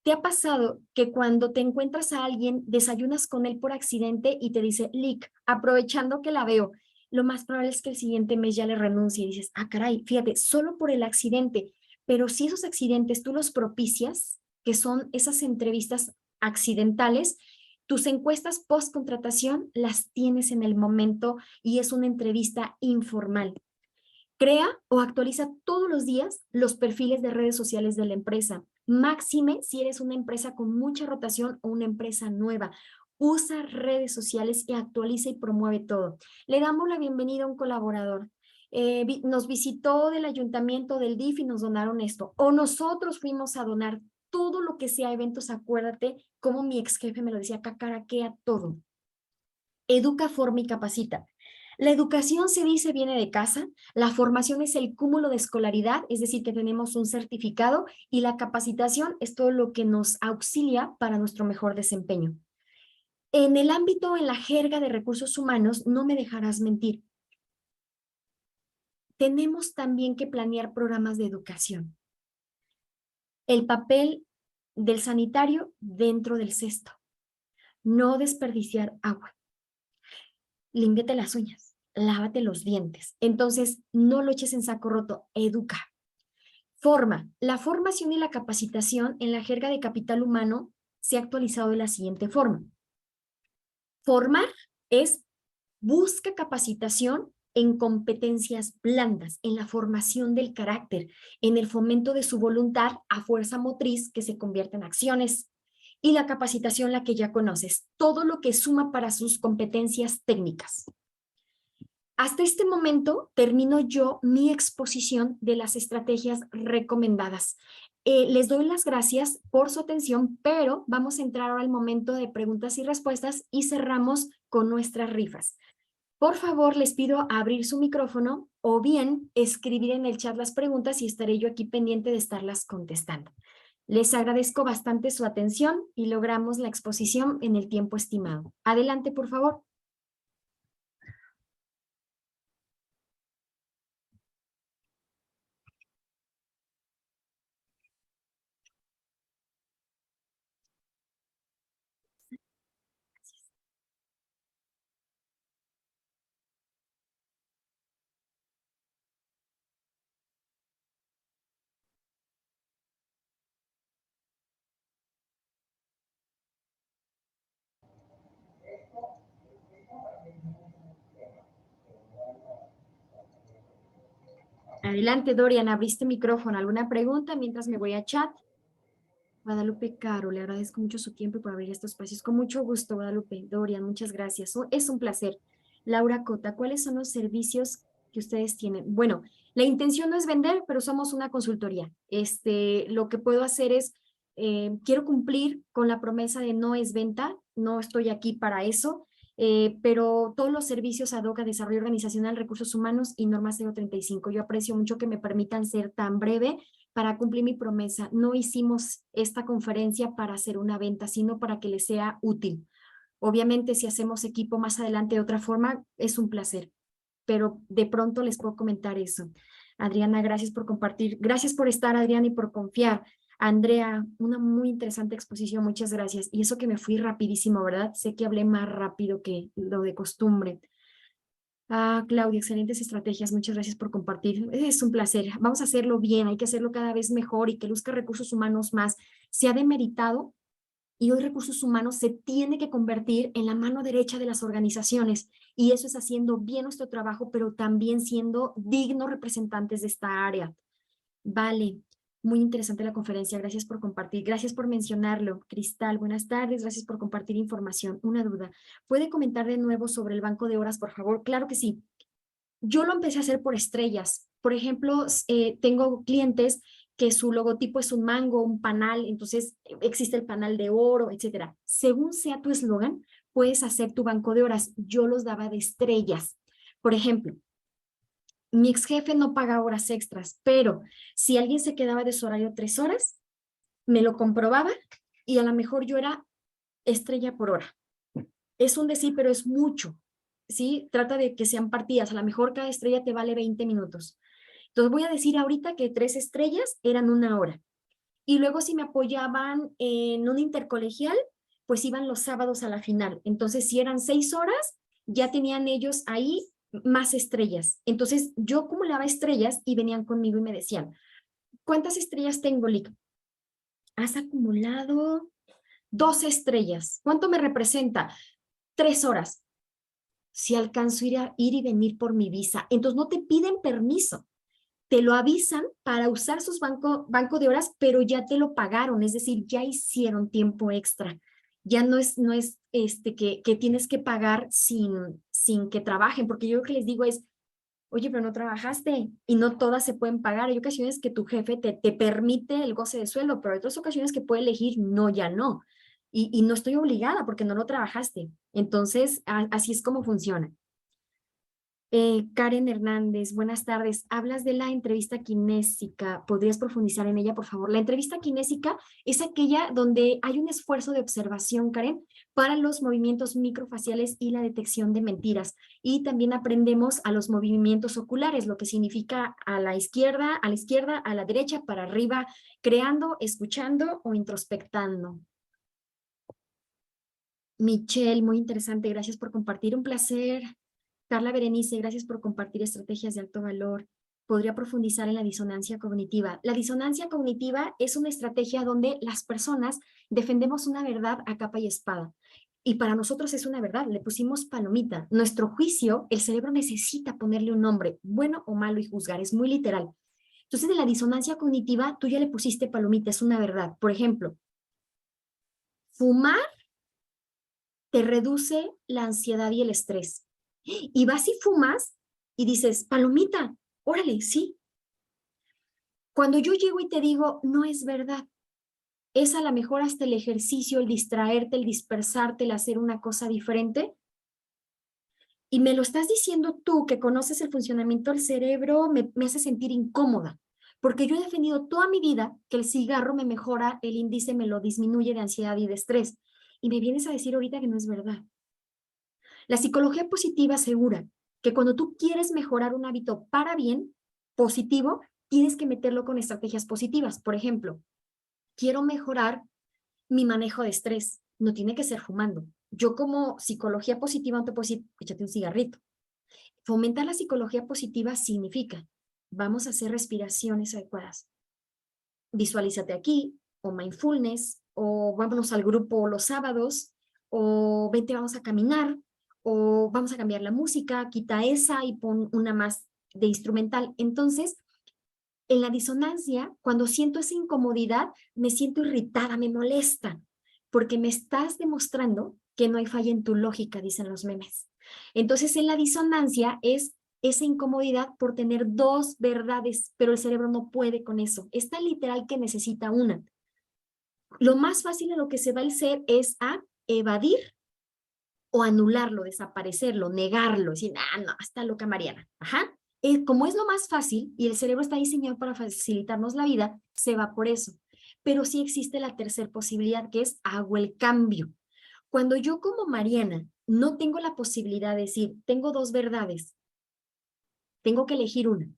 ¿Te ha pasado que cuando te encuentras a alguien, desayunas con él por accidente y te dice, Lick, aprovechando que la veo, lo más probable es que el siguiente mes ya le renuncie y dices, ah, caray, fíjate, solo por el accidente, pero si esos accidentes tú los propicias, que son esas entrevistas accidentales, tus encuestas post contratación las tienes en el momento y es una entrevista informal. Crea o actualiza todos los días los perfiles de redes sociales de la empresa. Máxime si eres una empresa con mucha rotación o una empresa nueva. Usa redes sociales y actualiza y promueve todo. Le damos la bienvenida a un colaborador. Nos visitó del ayuntamiento del DIF y nos donaron esto. O nosotros fuimos a donar todo lo que sea eventos. Acuérdate como mi ex jefe me lo decía, cacaraquea todo. Educa, forma y capacita. La educación se dice viene de casa, la formación es el cúmulo de escolaridad, es decir, que tenemos un certificado y la capacitación es todo lo que nos auxilia para nuestro mejor desempeño. En el ámbito, en la jerga de recursos humanos, no me dejarás mentir. Tenemos también que planear programas de educación. El papel del sanitario dentro del cesto. No desperdiciar agua. Límpiate las uñas, lávate los dientes. Entonces, no lo eches en saco roto, educa. Forma. La formación y la capacitación en la jerga de capital humano se ha actualizado de la siguiente forma. Formar es busca capacitación en competencias blandas, en la formación del carácter, en el fomento de su voluntad a fuerza motriz que se convierte en acciones. Y la capacitación, la que ya conoces, todo lo que suma para sus competencias técnicas. Hasta este momento termino yo mi exposición de las estrategias recomendadas. Les doy las gracias por su atención, pero vamos a entrar ahora al momento de preguntas y respuestas y cerramos con nuestras rifas. Por favor, les pido abrir su micrófono o bien escribir en el chat las preguntas y estaré yo aquí pendiente de estarlas contestando. Les agradezco bastante su atención y logramos la exposición en el tiempo estimado. Adelante, por favor. Adelante, Dorian, abriste micrófono. ¿Alguna pregunta mientras me voy a chat? Guadalupe Caro, le agradezco mucho su tiempo por abrir estos espacios. Con mucho gusto, Guadalupe. Dorian, muchas gracias. Es un placer. Laura Cota, ¿cuáles son los servicios que ustedes tienen? Bueno, la intención no es vender, pero somos una consultoría. Lo que puedo hacer es, quiero cumplir con la promesa de no es venta, no estoy aquí para eso, pero todos los servicios ad hoc a desarrollo organizacional, recursos humanos y norma 035. Yo aprecio mucho que me permitan ser tan breve para cumplir mi promesa. No hicimos esta conferencia para hacer una venta, sino para que les sea útil. Obviamente, si hacemos equipo más adelante de otra forma, es un placer, pero de pronto les puedo comentar eso. Adriana, gracias por compartir. Gracias por estar, Adriana, y por confiar. Andrea, una muy interesante exposición, muchas gracias. Y eso que me fui rapidísimo, ¿verdad? Sé que hablé más rápido que lo de costumbre. Claudia, excelentes estrategias. Muchas gracias por compartir. Es un placer. Vamos a hacerlo bien. Hay que hacerlo cada vez mejor y que luzca recursos humanos más. Se ha demeritado y hoy recursos humanos se tiene que convertir en la mano derecha de las organizaciones. Y eso es haciendo bien nuestro trabajo, pero también siendo dignos representantes de esta área. Vale. Muy interesante la conferencia. Gracias por compartir. Gracias por mencionarlo. Cristal, buenas tardes. Gracias por compartir información. Una duda. ¿Puede comentar de nuevo sobre el banco de horas, por favor? Claro que sí. Yo lo empecé a hacer por estrellas. Por ejemplo, tengo clientes que su logotipo es un mango, un panal, entonces existe el panal de oro, etcétera. Según sea tu eslogan, puedes hacer tu banco de horas. Yo los daba de estrellas. Por ejemplo, mi ex jefe no paga horas extras, pero si alguien se quedaba de su horario 3 horas, me lo comprobaba y a lo mejor yo era estrella por hora. Es un decir, pero es mucho, ¿sí? Trata de que sean partidas, a lo mejor cada estrella te vale 20 minutos. Entonces voy a decir ahorita que 3 estrellas eran 1 hora. Y luego si me apoyaban en un intercolegial, pues iban los sábados a la final. Entonces si eran 6 horas, ya tenían ellos ahí más estrellas. Entonces yo acumulaba estrellas y venían conmigo y me decían, ¿cuántas estrellas tengo, Lick? Has acumulado 12 estrellas. ¿Cuánto me representa? 3 horas. Si alcanzo a ir y venir por mi visa. Entonces no te piden permiso. Te lo avisan para usar sus banco de horas, pero ya te lo pagaron. Es decir, ya hicieron tiempo extra. Ya no es que tienes que pagar sin que trabajen, porque yo lo que les digo es, oye, pero no trabajaste y no todas se pueden pagar. Hay ocasiones que tu jefe te permite el goce de sueldo, pero hay otras ocasiones que puede elegir no, ya no. Y no estoy obligada porque no lo trabajaste. Entonces, así es como funciona. Karen Hernández, buenas tardes. Hablas de la entrevista kinésica. ¿Podrías profundizar en ella, por favor? La entrevista kinésica es aquella donde hay un esfuerzo de observación, Karen, para los movimientos microfaciales y la detección de mentiras. Y también aprendemos a los movimientos oculares, lo que significa a la izquierda, a la derecha, para arriba, creando, escuchando o introspectando. Michelle, muy interesante. Gracias por compartir. Un placer. Carla Berenice, gracias por compartir estrategias de alto valor. Podría profundizar en la disonancia cognitiva. La disonancia cognitiva es una estrategia donde las personas defendemos una verdad a capa y espada. Y para nosotros es una verdad, le pusimos palomita. Nuestro juicio, el cerebro necesita ponerle un nombre, bueno o malo, y juzgar, es muy literal. Entonces, de la disonancia cognitiva, tú ya le pusiste palomita, es una verdad. Por ejemplo, fumar te reduce la ansiedad y el estrés. Y vas y fumas y dices, palomita, órale, sí. Cuando yo llego y te digo, no es verdad, es a lo mejor hasta el ejercicio, el distraerte, el dispersarte, el hacer una cosa diferente. Y me lo estás diciendo tú, que conoces el funcionamiento del cerebro, me hace sentir incómoda. porque yo he defendido toda mi vida que el cigarro me mejora el índice, me lo disminuye de ansiedad y de estrés. Y me vienes a decir ahorita que no es verdad. La psicología positiva asegura que cuando tú quieres mejorar un hábito para bien, positivo, tienes que meterlo con estrategias positivas. Por ejemplo, quiero mejorar mi manejo de estrés. No tiene que ser fumando. Yo como psicología positiva no te puedo decir, échate un cigarrito. Fomentar la psicología positiva significa, vamos a hacer respiraciones adecuadas. Visualízate aquí, o mindfulness, o vámonos al grupo los sábados, o vente, vamos a caminar, o vamos a cambiar la música, quita esa y pon una más de instrumental. Entonces, en la disonancia, cuando siento esa incomodidad, me siento irritada, me molesta, porque me estás demostrando que no hay falla en tu lógica, dicen los memes. Entonces, en la disonancia es esa incomodidad por tener dos verdades, pero el cerebro no puede con eso. Es tan literal que necesita una. Lo más fácil a lo que se va el ser es a evadir o anularlo, desaparecerlo, negarlo, decir, ah, no, está loca Mariana. Ajá. Como es lo más fácil y el cerebro está diseñado para facilitarnos la vida, se va por eso. Pero sí existe la tercera posibilidad, que es hago el cambio. Cuando yo como Mariana no tengo la posibilidad de decir, tengo dos verdades, tengo que elegir una.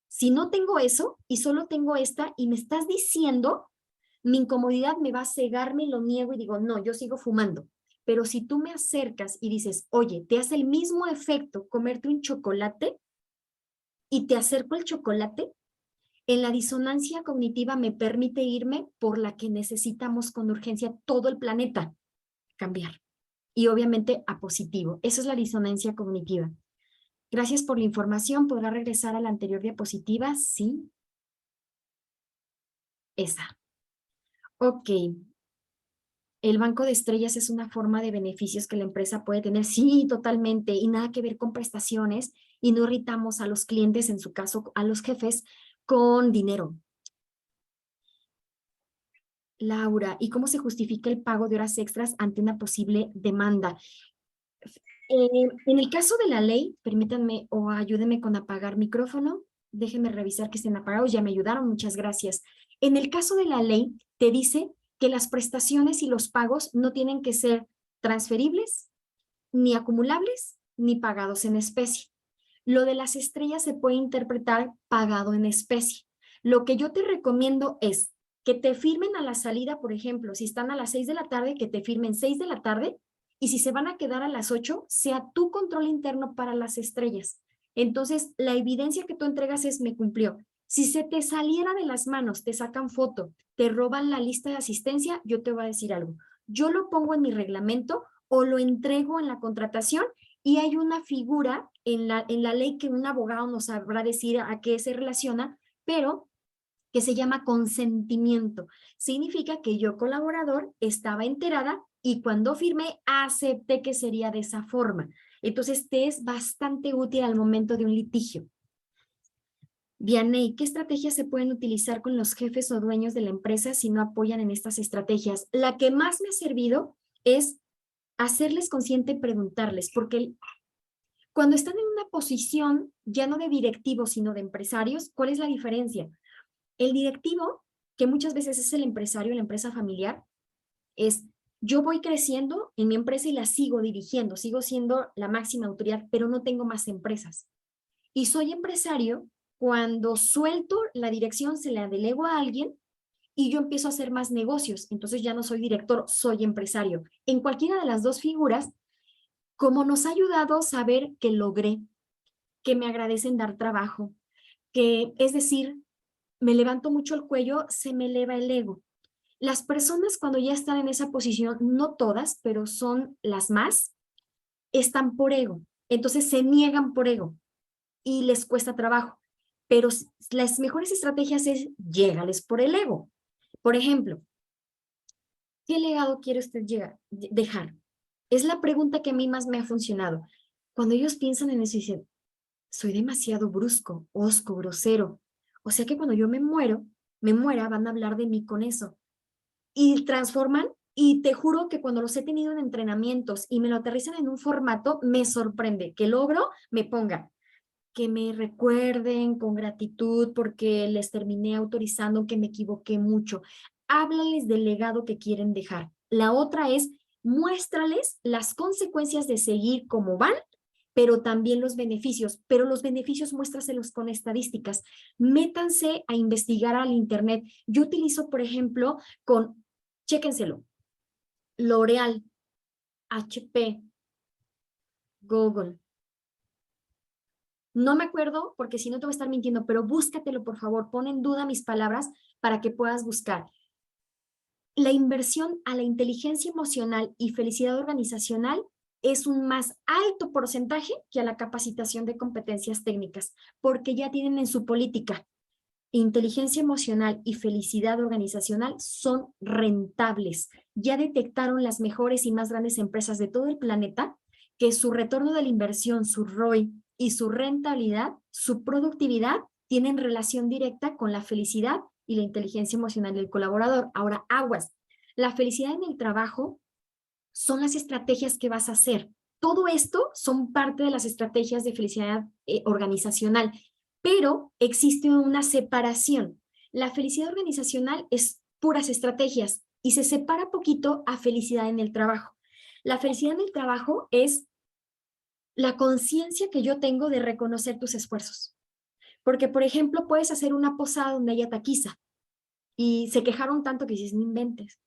Si no tengo eso y solo tengo esta y me estás diciendo, mi incomodidad me va a cegar, me lo niego y digo, no, yo sigo fumando. Pero si tú me acercas y dices, oye, te hace el mismo efecto comerte un chocolate y te acerco el chocolate, en la disonancia cognitiva me permite irme por la que necesitamos con urgencia todo el planeta, cambiar. Y obviamente a positivo. Eso es la disonancia cognitiva. Gracias por la información. ¿Podrá regresar a la anterior diapositiva? Sí. Esa. Ok. ¿El banco de estrellas es una forma de beneficios que la empresa puede tener? Sí, totalmente. Y nada que ver con prestaciones. Y no irritamos a los clientes, en su caso a los jefes, con dinero. Laura, ¿y cómo se justifica el pago de horas extras ante una posible demanda? En el caso de la ley, permítanme o ayúdenme con apagar micrófono. Déjenme revisar que estén apagados. Ya me ayudaron, muchas gracias. En el caso de la ley, te dice que las prestaciones y los pagos no tienen que ser transferibles, ni acumulables, ni pagados en especie. Lo de las estrellas se puede interpretar pagado en especie. Lo que yo te recomiendo es que te firmen a la salida, por ejemplo, si están a las 6 de la tarde, que te firmen 6 de la tarde, y si se van a quedar a las 8, sea tu control interno para las estrellas. Entonces, la evidencia que tú entregas es me cumplió. Si se te saliera de las manos, te sacan foto, te roban la lista de asistencia, yo te voy a decir algo. Yo lo pongo en mi reglamento o lo entrego en la contratación y hay una figura en la ley que un abogado nos sabrá decir a qué se relaciona, pero que se llama consentimiento. Significa que yo, colaborador, estaba enterada y cuando firmé, acepté que sería de esa forma. Entonces, te es bastante útil al momento de un litigio. Vianey, ¿qué estrategias se pueden utilizar con los jefes o dueños de la empresa si no apoyan en estas estrategias? La que más me ha servido es hacerles consciente y preguntarles, porque cuando están en una posición ya no de directivos, sino de empresarios, ¿cuál es la diferencia? El directivo, que muchas veces es el empresario, la empresa familiar, es yo voy creciendo en mi empresa y la sigo dirigiendo, sigo siendo la máxima autoridad, pero no tengo más empresas. Y soy empresario cuando suelto la dirección, se la delego a alguien y yo empiezo a hacer más negocios. Entonces ya no soy director, soy empresario. En cualquiera de las dos figuras, como nos ha ayudado saber que logré, que me agradecen dar trabajo, que es decir, me levanto mucho el cuello, se me eleva el ego. Las personas cuando ya están en esa posición, no todas, pero son las más, están por ego. Entonces se niegan por ego y les cuesta trabajo. Pero las mejores estrategias es llégales por el ego. Por ejemplo, ¿qué legado quiere usted dejar? Es la pregunta que a mí más me ha funcionado. Cuando ellos piensan en eso, dicen, soy demasiado brusco, hosco, grosero. O sea que cuando yo me muera, van a hablar de mí con eso. Y transforman, y te juro que cuando los he tenido en entrenamientos y me lo aterrizan en un formato, me sorprende que logro, me ponga. que me recuerden con gratitud porque les terminé autorizando que me equivoqué mucho. Háblales del legado que quieren dejar. La otra es, muéstrales las consecuencias de seguir como van, pero también los beneficios. Pero los beneficios muéstraselos con estadísticas. Métanse a investigar al internet. Yo utilizo, por ejemplo, chéquenselo, L'Oreal, HP, Google. No me acuerdo porque si no te voy a estar mintiendo, pero búscatelo, por favor. Pon en duda mis palabras para que puedas buscar. La inversión a la inteligencia emocional y felicidad organizacional es un más alto porcentaje que a la capacitación de competencias técnicas, porque ya tienen en su política inteligencia emocional y felicidad organizacional son rentables. Ya detectaron las mejores y más grandes empresas de todo el planeta que su retorno de la inversión, su ROI y su rentabilidad, su productividad, tienen relación directa con la felicidad y la inteligencia emocional del colaborador. Ahora, aguas. La felicidad en el trabajo son las estrategias que vas a hacer. Todo esto son parte de las estrategias de felicidad organizacional, pero existe una separación. La felicidad organizacional es puras estrategias y se separa poquito a felicidad en el trabajo. La felicidad en el trabajo es la conciencia que yo tengo de reconocer tus esfuerzos. Porque, por ejemplo, puedes hacer una posada donde haya taquiza y se quejaron tanto que dices, no inventes.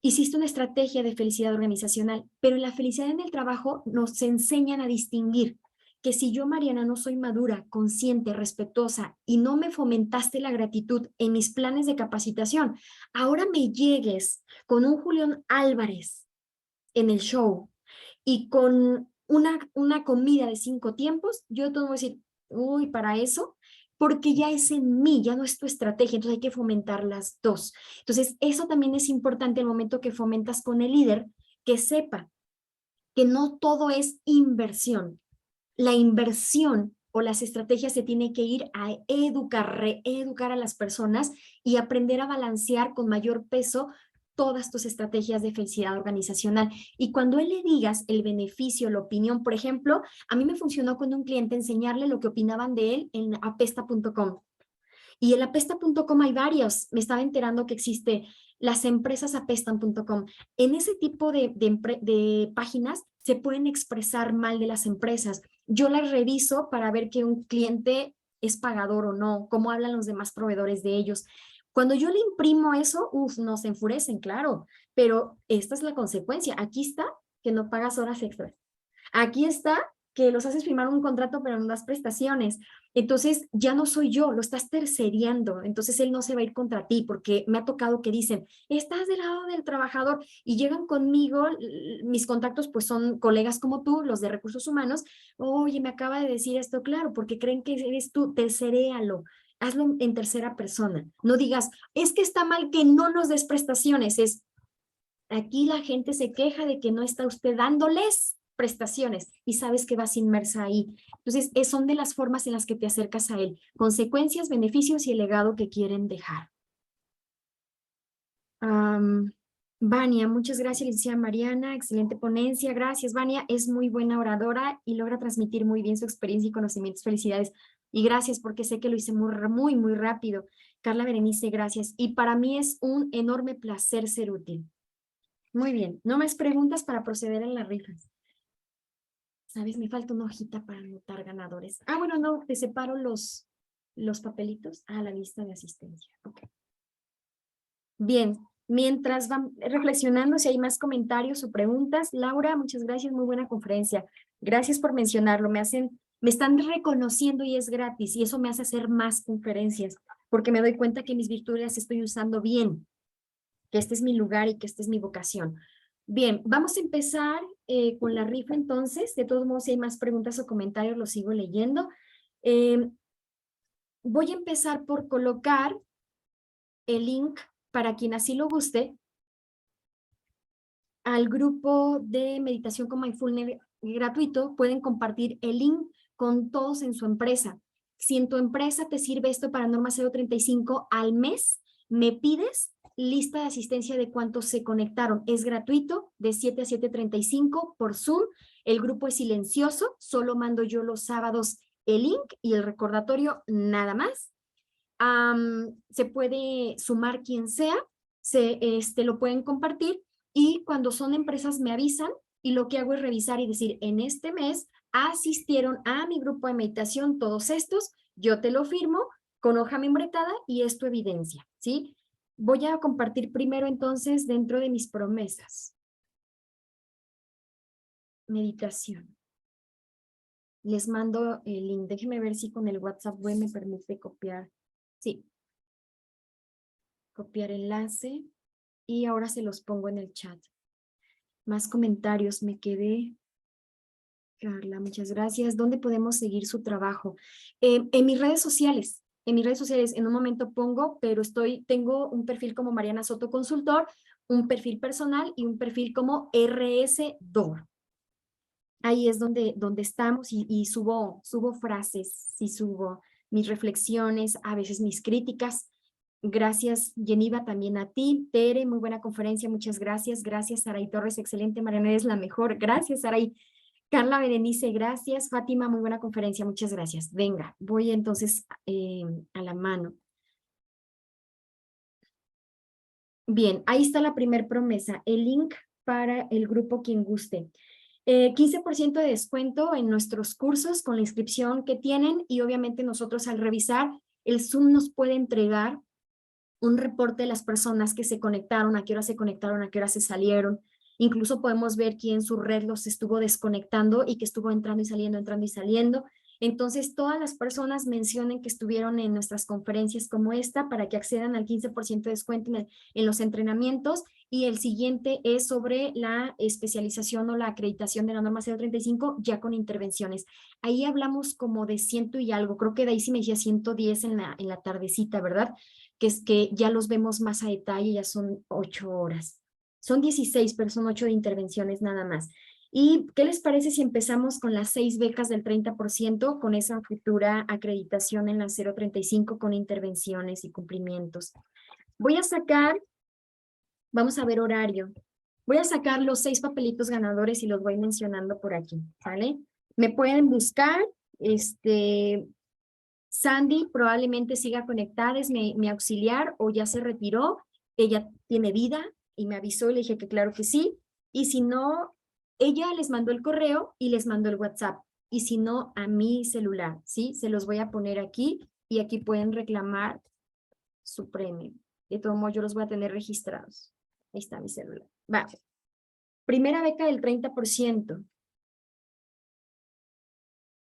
Hiciste una estrategia de felicidad organizacional, pero en la felicidad en el trabajo nos enseñan a distinguir que si yo, Mariana, no soy madura, consciente, respetuosa y no me fomentaste la gratitud en mis planes de capacitación, ahora me llegues con un Julián Álvarez en el show y con una comida de 5 tiempos, yo todo voy a decir, uy, para eso, porque ya es en mí, ya no es tu estrategia, entonces hay que fomentar las dos. Entonces, eso también es importante el momento que fomentas con el líder, que sepa que no todo es inversión. La inversión o las estrategias se tiene que ir a educar, reeducar a las personas y aprender a balancear con mayor peso todas tus estrategias de felicidad organizacional. Y cuando él le digas el beneficio, la opinión, por ejemplo, a mí me funcionó con un cliente enseñarle lo que opinaban de él en apesta.com. Y en apesta.com hay varios. Me estaba enterando que existe las empresas apestan.com. En ese tipo de páginas se pueden expresar mal de las empresas. Yo las reviso para ver que un cliente es pagador o no, cómo hablan los demás proveedores de ellos. Cuando yo le imprimo eso, nos enfurecen, claro, pero esta es la consecuencia. Aquí está que no pagas horas extras. Aquí está que los haces firmar un contrato pero no das prestaciones. Entonces ya no soy yo, lo estás terceriando. Entonces él no se va a ir contra ti porque me ha tocado que dicen, estás del lado del trabajador y llegan conmigo, mis contactos pues son colegas como tú, los de recursos humanos. Oye, me acaba de decir esto, claro, porque creen que eres tú, terceréalo. Hazlo en tercera persona. No digas, es que está mal que no nos des prestaciones. Aquí la gente se queja de que no está usted dándoles prestaciones y sabes que vas inmersa ahí. Entonces, son de las formas en las que te acercas a él. Consecuencias, beneficios y el legado que quieren dejar. Vania, muchas gracias, licenciada Mariana. Excelente ponencia. Gracias, Vania. Es muy buena oradora y logra transmitir muy bien su experiencia y conocimientos. Felicidades. Y gracias porque sé que lo hice muy rápido. Carla Berenice, gracias. Y para mí es un enorme placer ser útil. Muy bien, no más preguntas para proceder en las rifas. ¿Sabes? Me falta una hojita para anotar ganadores. Bueno, no, te separo los papelitos a la lista de asistencia. Okay. Bien, mientras van reflexionando si hay más comentarios o preguntas, Laura, muchas gracias, muy buena conferencia. Gracias por mencionarlo, me están reconociendo y es gratis y eso me hace hacer más conferencias porque me doy cuenta que mis virtudes las estoy usando bien, que este es mi lugar y que esta es mi vocación. Bien, vamos a empezar con la rifa entonces. De todos modos, si hay más preguntas o comentarios, los sigo leyendo. Voy a empezar por colocar el link para quien así lo guste al grupo de meditación con Mindfulness gratuito. Pueden compartir el link con todos en su empresa. Si en tu empresa te sirve esto para norma 035 al mes, me pides lista de asistencia de cuántos se conectaron. Es gratuito, de 7 a 7:35 por Zoom. El grupo es silencioso, solo mando yo los sábados el link y el recordatorio nada más. Se puede sumar quien sea, lo pueden compartir y cuando son empresas me avisan y lo que hago es revisar y decir, en este mes asistieron a mi grupo de meditación todos estos, yo te lo firmo con hoja membretada y es tu evidencia, ¿sí? Voy a compartir primero entonces dentro de mis promesas. Meditación. Les mando el link. Déjenme ver si con el WhatsApp web me permite copiar. Sí. Copiar enlace. Y ahora se los pongo en el chat. Más comentarios. Me quedé. Carla, muchas gracias. ¿Dónde podemos seguir su trabajo? En mis redes sociales. En mis redes sociales, en un momento pongo, pero tengo un perfil como Mariana Soto Consultor, un perfil personal y un perfil como RS Dor. Ahí es donde estamos y subo frases, y subo mis reflexiones, a veces mis críticas. Gracias, Geniva, también a ti. Tere, muy buena conferencia, muchas gracias. Gracias, Saray Torres, excelente. Mariana, eres la mejor. Gracias, Saray. Carla Berenice, gracias. Fátima, muy buena conferencia, muchas gracias. Venga, voy entonces a la mano. Bien, ahí está la primer promesa, el link para el grupo quien guste. 15% de descuento en nuestros cursos con la inscripción que tienen y obviamente nosotros al revisar, el Zoom nos puede entregar un reporte de las personas que se conectaron, a qué hora se conectaron, a qué hora se salieron. Incluso podemos ver quién su red los estuvo desconectando y que estuvo entrando y saliendo, entrando y saliendo. Entonces, todas las personas mencionen que estuvieron en nuestras conferencias como esta para que accedan al 15% de descuento en los entrenamientos. Y el siguiente es sobre la especialización o la acreditación de la norma 035 ya con intervenciones. Ahí hablamos como de 100 y algo, creo que de ahí sí me decía 110 en la tardecita, ¿verdad? Que es que ya los vemos más a detalle, ya son 8 horas. Son 16, pero son 8 de intervenciones nada más. ¿Y qué les parece si empezamos con las 6 becas del 30% con esa futura acreditación en la 035 con intervenciones y cumplimientos? Voy a sacar, vamos a ver horario. Voy a sacar los 6 papelitos ganadores y los voy mencionando por aquí, ¿vale? Me pueden buscar, Sandy probablemente siga conectada, es mi auxiliar o ya se retiró, ella tiene vida y me avisó y le dije que claro que sí. Y si no, ella les mandó el correo y les mandó el WhatsApp. Y si no, a mi celular, ¿sí? Se los voy a poner aquí y aquí pueden reclamar su premio. De todo modo, yo los voy a tener registrados. Ahí está mi celular. Va. Primera beca del 30%.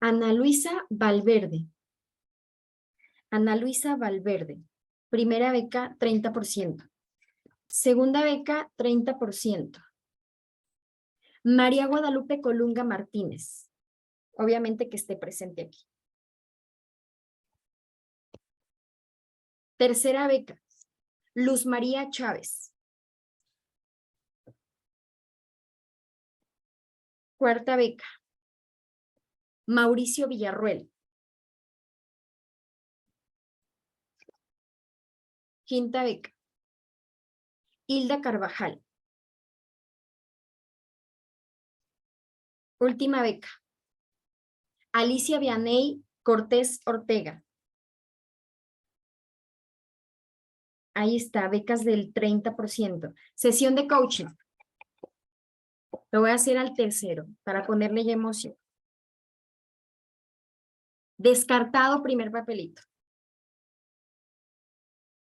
Ana Luisa Valverde. Ana Luisa Valverde. Primera beca, 30%. Segunda beca, 30%. María Guadalupe Colunga Martínez. Obviamente que esté presente aquí. Tercera beca, Luz María Chávez. Cuarta beca, Mauricio Villarruel. Quinta beca, Hilda Carvajal. Última beca, Alicia Vianey Cortés Ortega. Ahí está, becas del 30%. Sesión de coaching. Lo voy a hacer al tercero para ponerle ya emoción. Descartado primer papelito.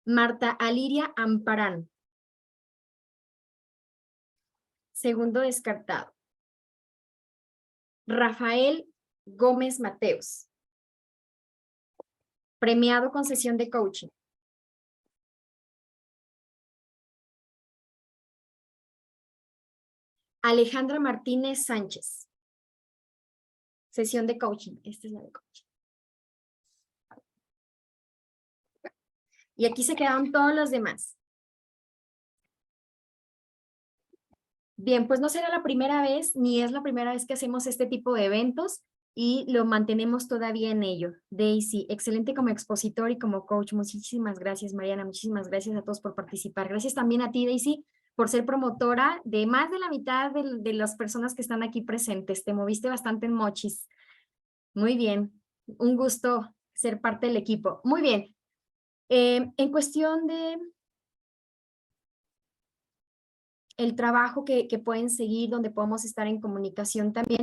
Marta Aliria Amparán. Segundo descartado. Rafael Gómez Mateos. Premiado con sesión de coaching. Alejandra Martínez Sánchez. Sesión de coaching. Esta es la de coaching. Y aquí se quedaron todos los demás. Bien, pues no será la primera vez, ni es la primera vez que hacemos este tipo de eventos y lo mantenemos todavía en ello. Daisy, excelente como expositor y como coach. Muchísimas gracias, Mariana. Muchísimas gracias a todos por participar. Gracias también a ti, Daisy, por ser promotora de más de la mitad de las personas que están aquí presentes. Te moviste bastante en mochis. Muy bien. Un gusto ser parte del equipo. Muy bien. En cuestión de el trabajo que pueden seguir, donde podemos estar en comunicación también,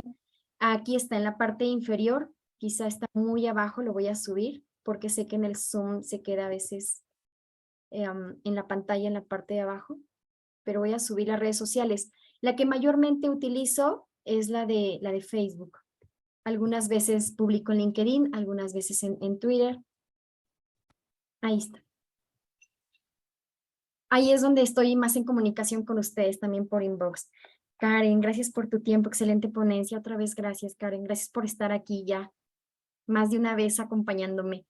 aquí está en la parte inferior, quizá está muy abajo, lo voy a subir, porque sé que en el Zoom se queda a veces en la pantalla, en la parte de abajo, pero voy a subir las redes sociales. La que mayormente utilizo es la de Facebook. Algunas veces publico en LinkedIn, algunas veces en Twitter. Ahí está. Ahí es donde estoy más en comunicación con ustedes, también por inbox. Karen, gracias por tu tiempo, excelente ponencia. Otra vez, gracias, Karen. Gracias por estar aquí ya más de una vez acompañándome.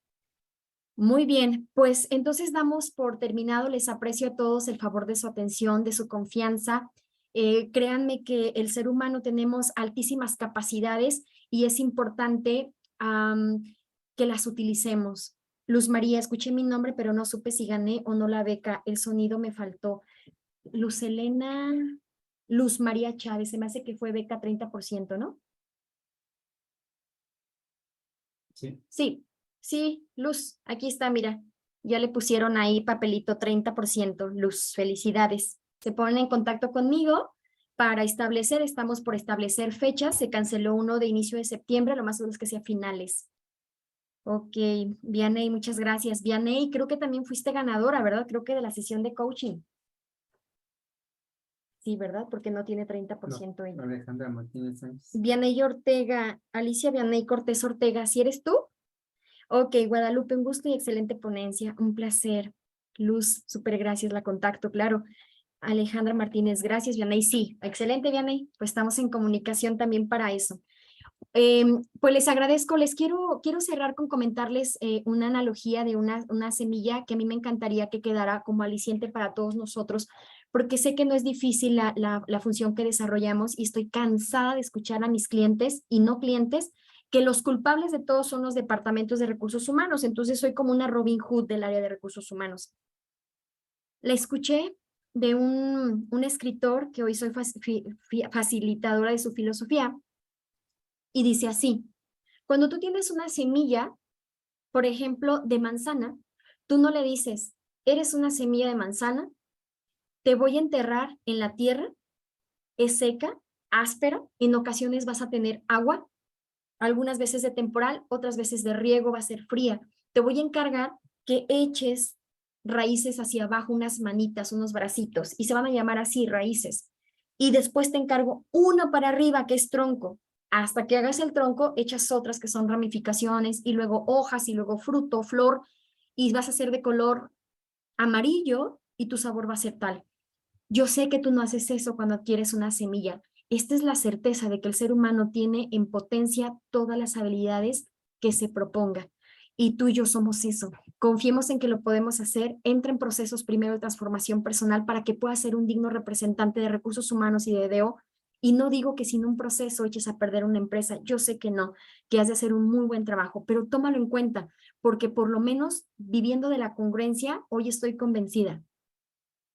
Muy bien, pues entonces damos por terminado. Les aprecio a todos el favor de su atención, de su confianza. Créanme que el ser humano tenemos altísimas capacidades y es importante que las utilicemos. Luz María, escuché mi nombre, pero no supe si gané o no la beca. El sonido me faltó. Luz Elena, Luz María Chávez, se me hace que fue beca 30%, ¿no? Sí, sí, Luz, aquí está, mira. Ya le pusieron ahí papelito 30%. Luz, felicidades. Se ponen en contacto conmigo para establecer, estamos por establecer fechas. Se canceló uno de inicio de septiembre, lo más seguro es que sea finales. Ok, Vianey, muchas gracias. Vianey, creo que también fuiste ganadora, ¿verdad? Creo que de la sesión de coaching. Sí, ¿verdad? Porque no tiene 30% ella. Alejandra Martínez Sánchez. Vianey Ortega, Alicia Vianey Cortés Ortega, ¿sí eres tú? Ok, Guadalupe, un gusto y excelente ponencia, un placer. Luz, súper gracias, la contacto, claro. Alejandra Martínez, gracias, Vianey. Sí, excelente, Vianey. Pues estamos en comunicación también para eso. Pues les agradezco, quiero cerrar con comentarles una analogía de una semilla que a mí me encantaría que quedara como aliciente para todos nosotros, porque sé que no es difícil la función que desarrollamos y estoy cansada de escuchar a mis clientes y no clientes que los culpables de todo son los departamentos de recursos humanos, entonces soy como una Robin Hood del área de recursos humanos. La escuché de un escritor que hoy soy facilitadora de su filosofía y dice así: cuando tú tienes una semilla, por ejemplo, de manzana, tú no le dices, eres una semilla de manzana, te voy a enterrar en la tierra, es seca, áspera, en ocasiones vas a tener agua, algunas veces de temporal, otras veces de riego, va a ser fría. Te voy a encargar que eches raíces hacia abajo, unas manitas, unos bracitos, y se van a llamar así, raíces. Y después te encargo una para arriba, que es tronco. Hasta que hagas el tronco, echas otras que son ramificaciones, y luego hojas, y luego fruto, flor, y vas a ser de color amarillo, y tu sabor va a ser tal. Yo sé que tú no haces eso cuando adquieres una semilla. Esta es la certeza de que el ser humano tiene en potencia todas las habilidades que se proponga. Y tú y yo somos eso. Confiemos en que lo podemos hacer. Entra en procesos primero de transformación personal para que puedas ser un digno representante de recursos humanos y de DO. Y no digo que sin un proceso eches a perder una empresa. Yo sé que no, que has de hacer un muy buen trabajo, pero tómalo en cuenta, porque por lo menos viviendo de la congruencia, hoy estoy convencida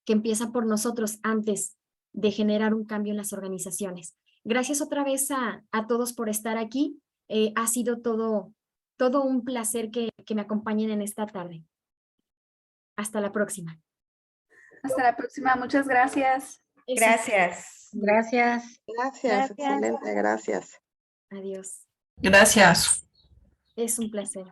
que empieza por nosotros antes de generar un cambio en las organizaciones. Gracias otra vez a todos por estar aquí. Ha sido todo un placer que me acompañen en esta tarde. Hasta la próxima. Hasta la próxima. Muchas gracias. Gracias. Gracias. Gracias, excelente, gracias. Adiós. Gracias. Es un placer.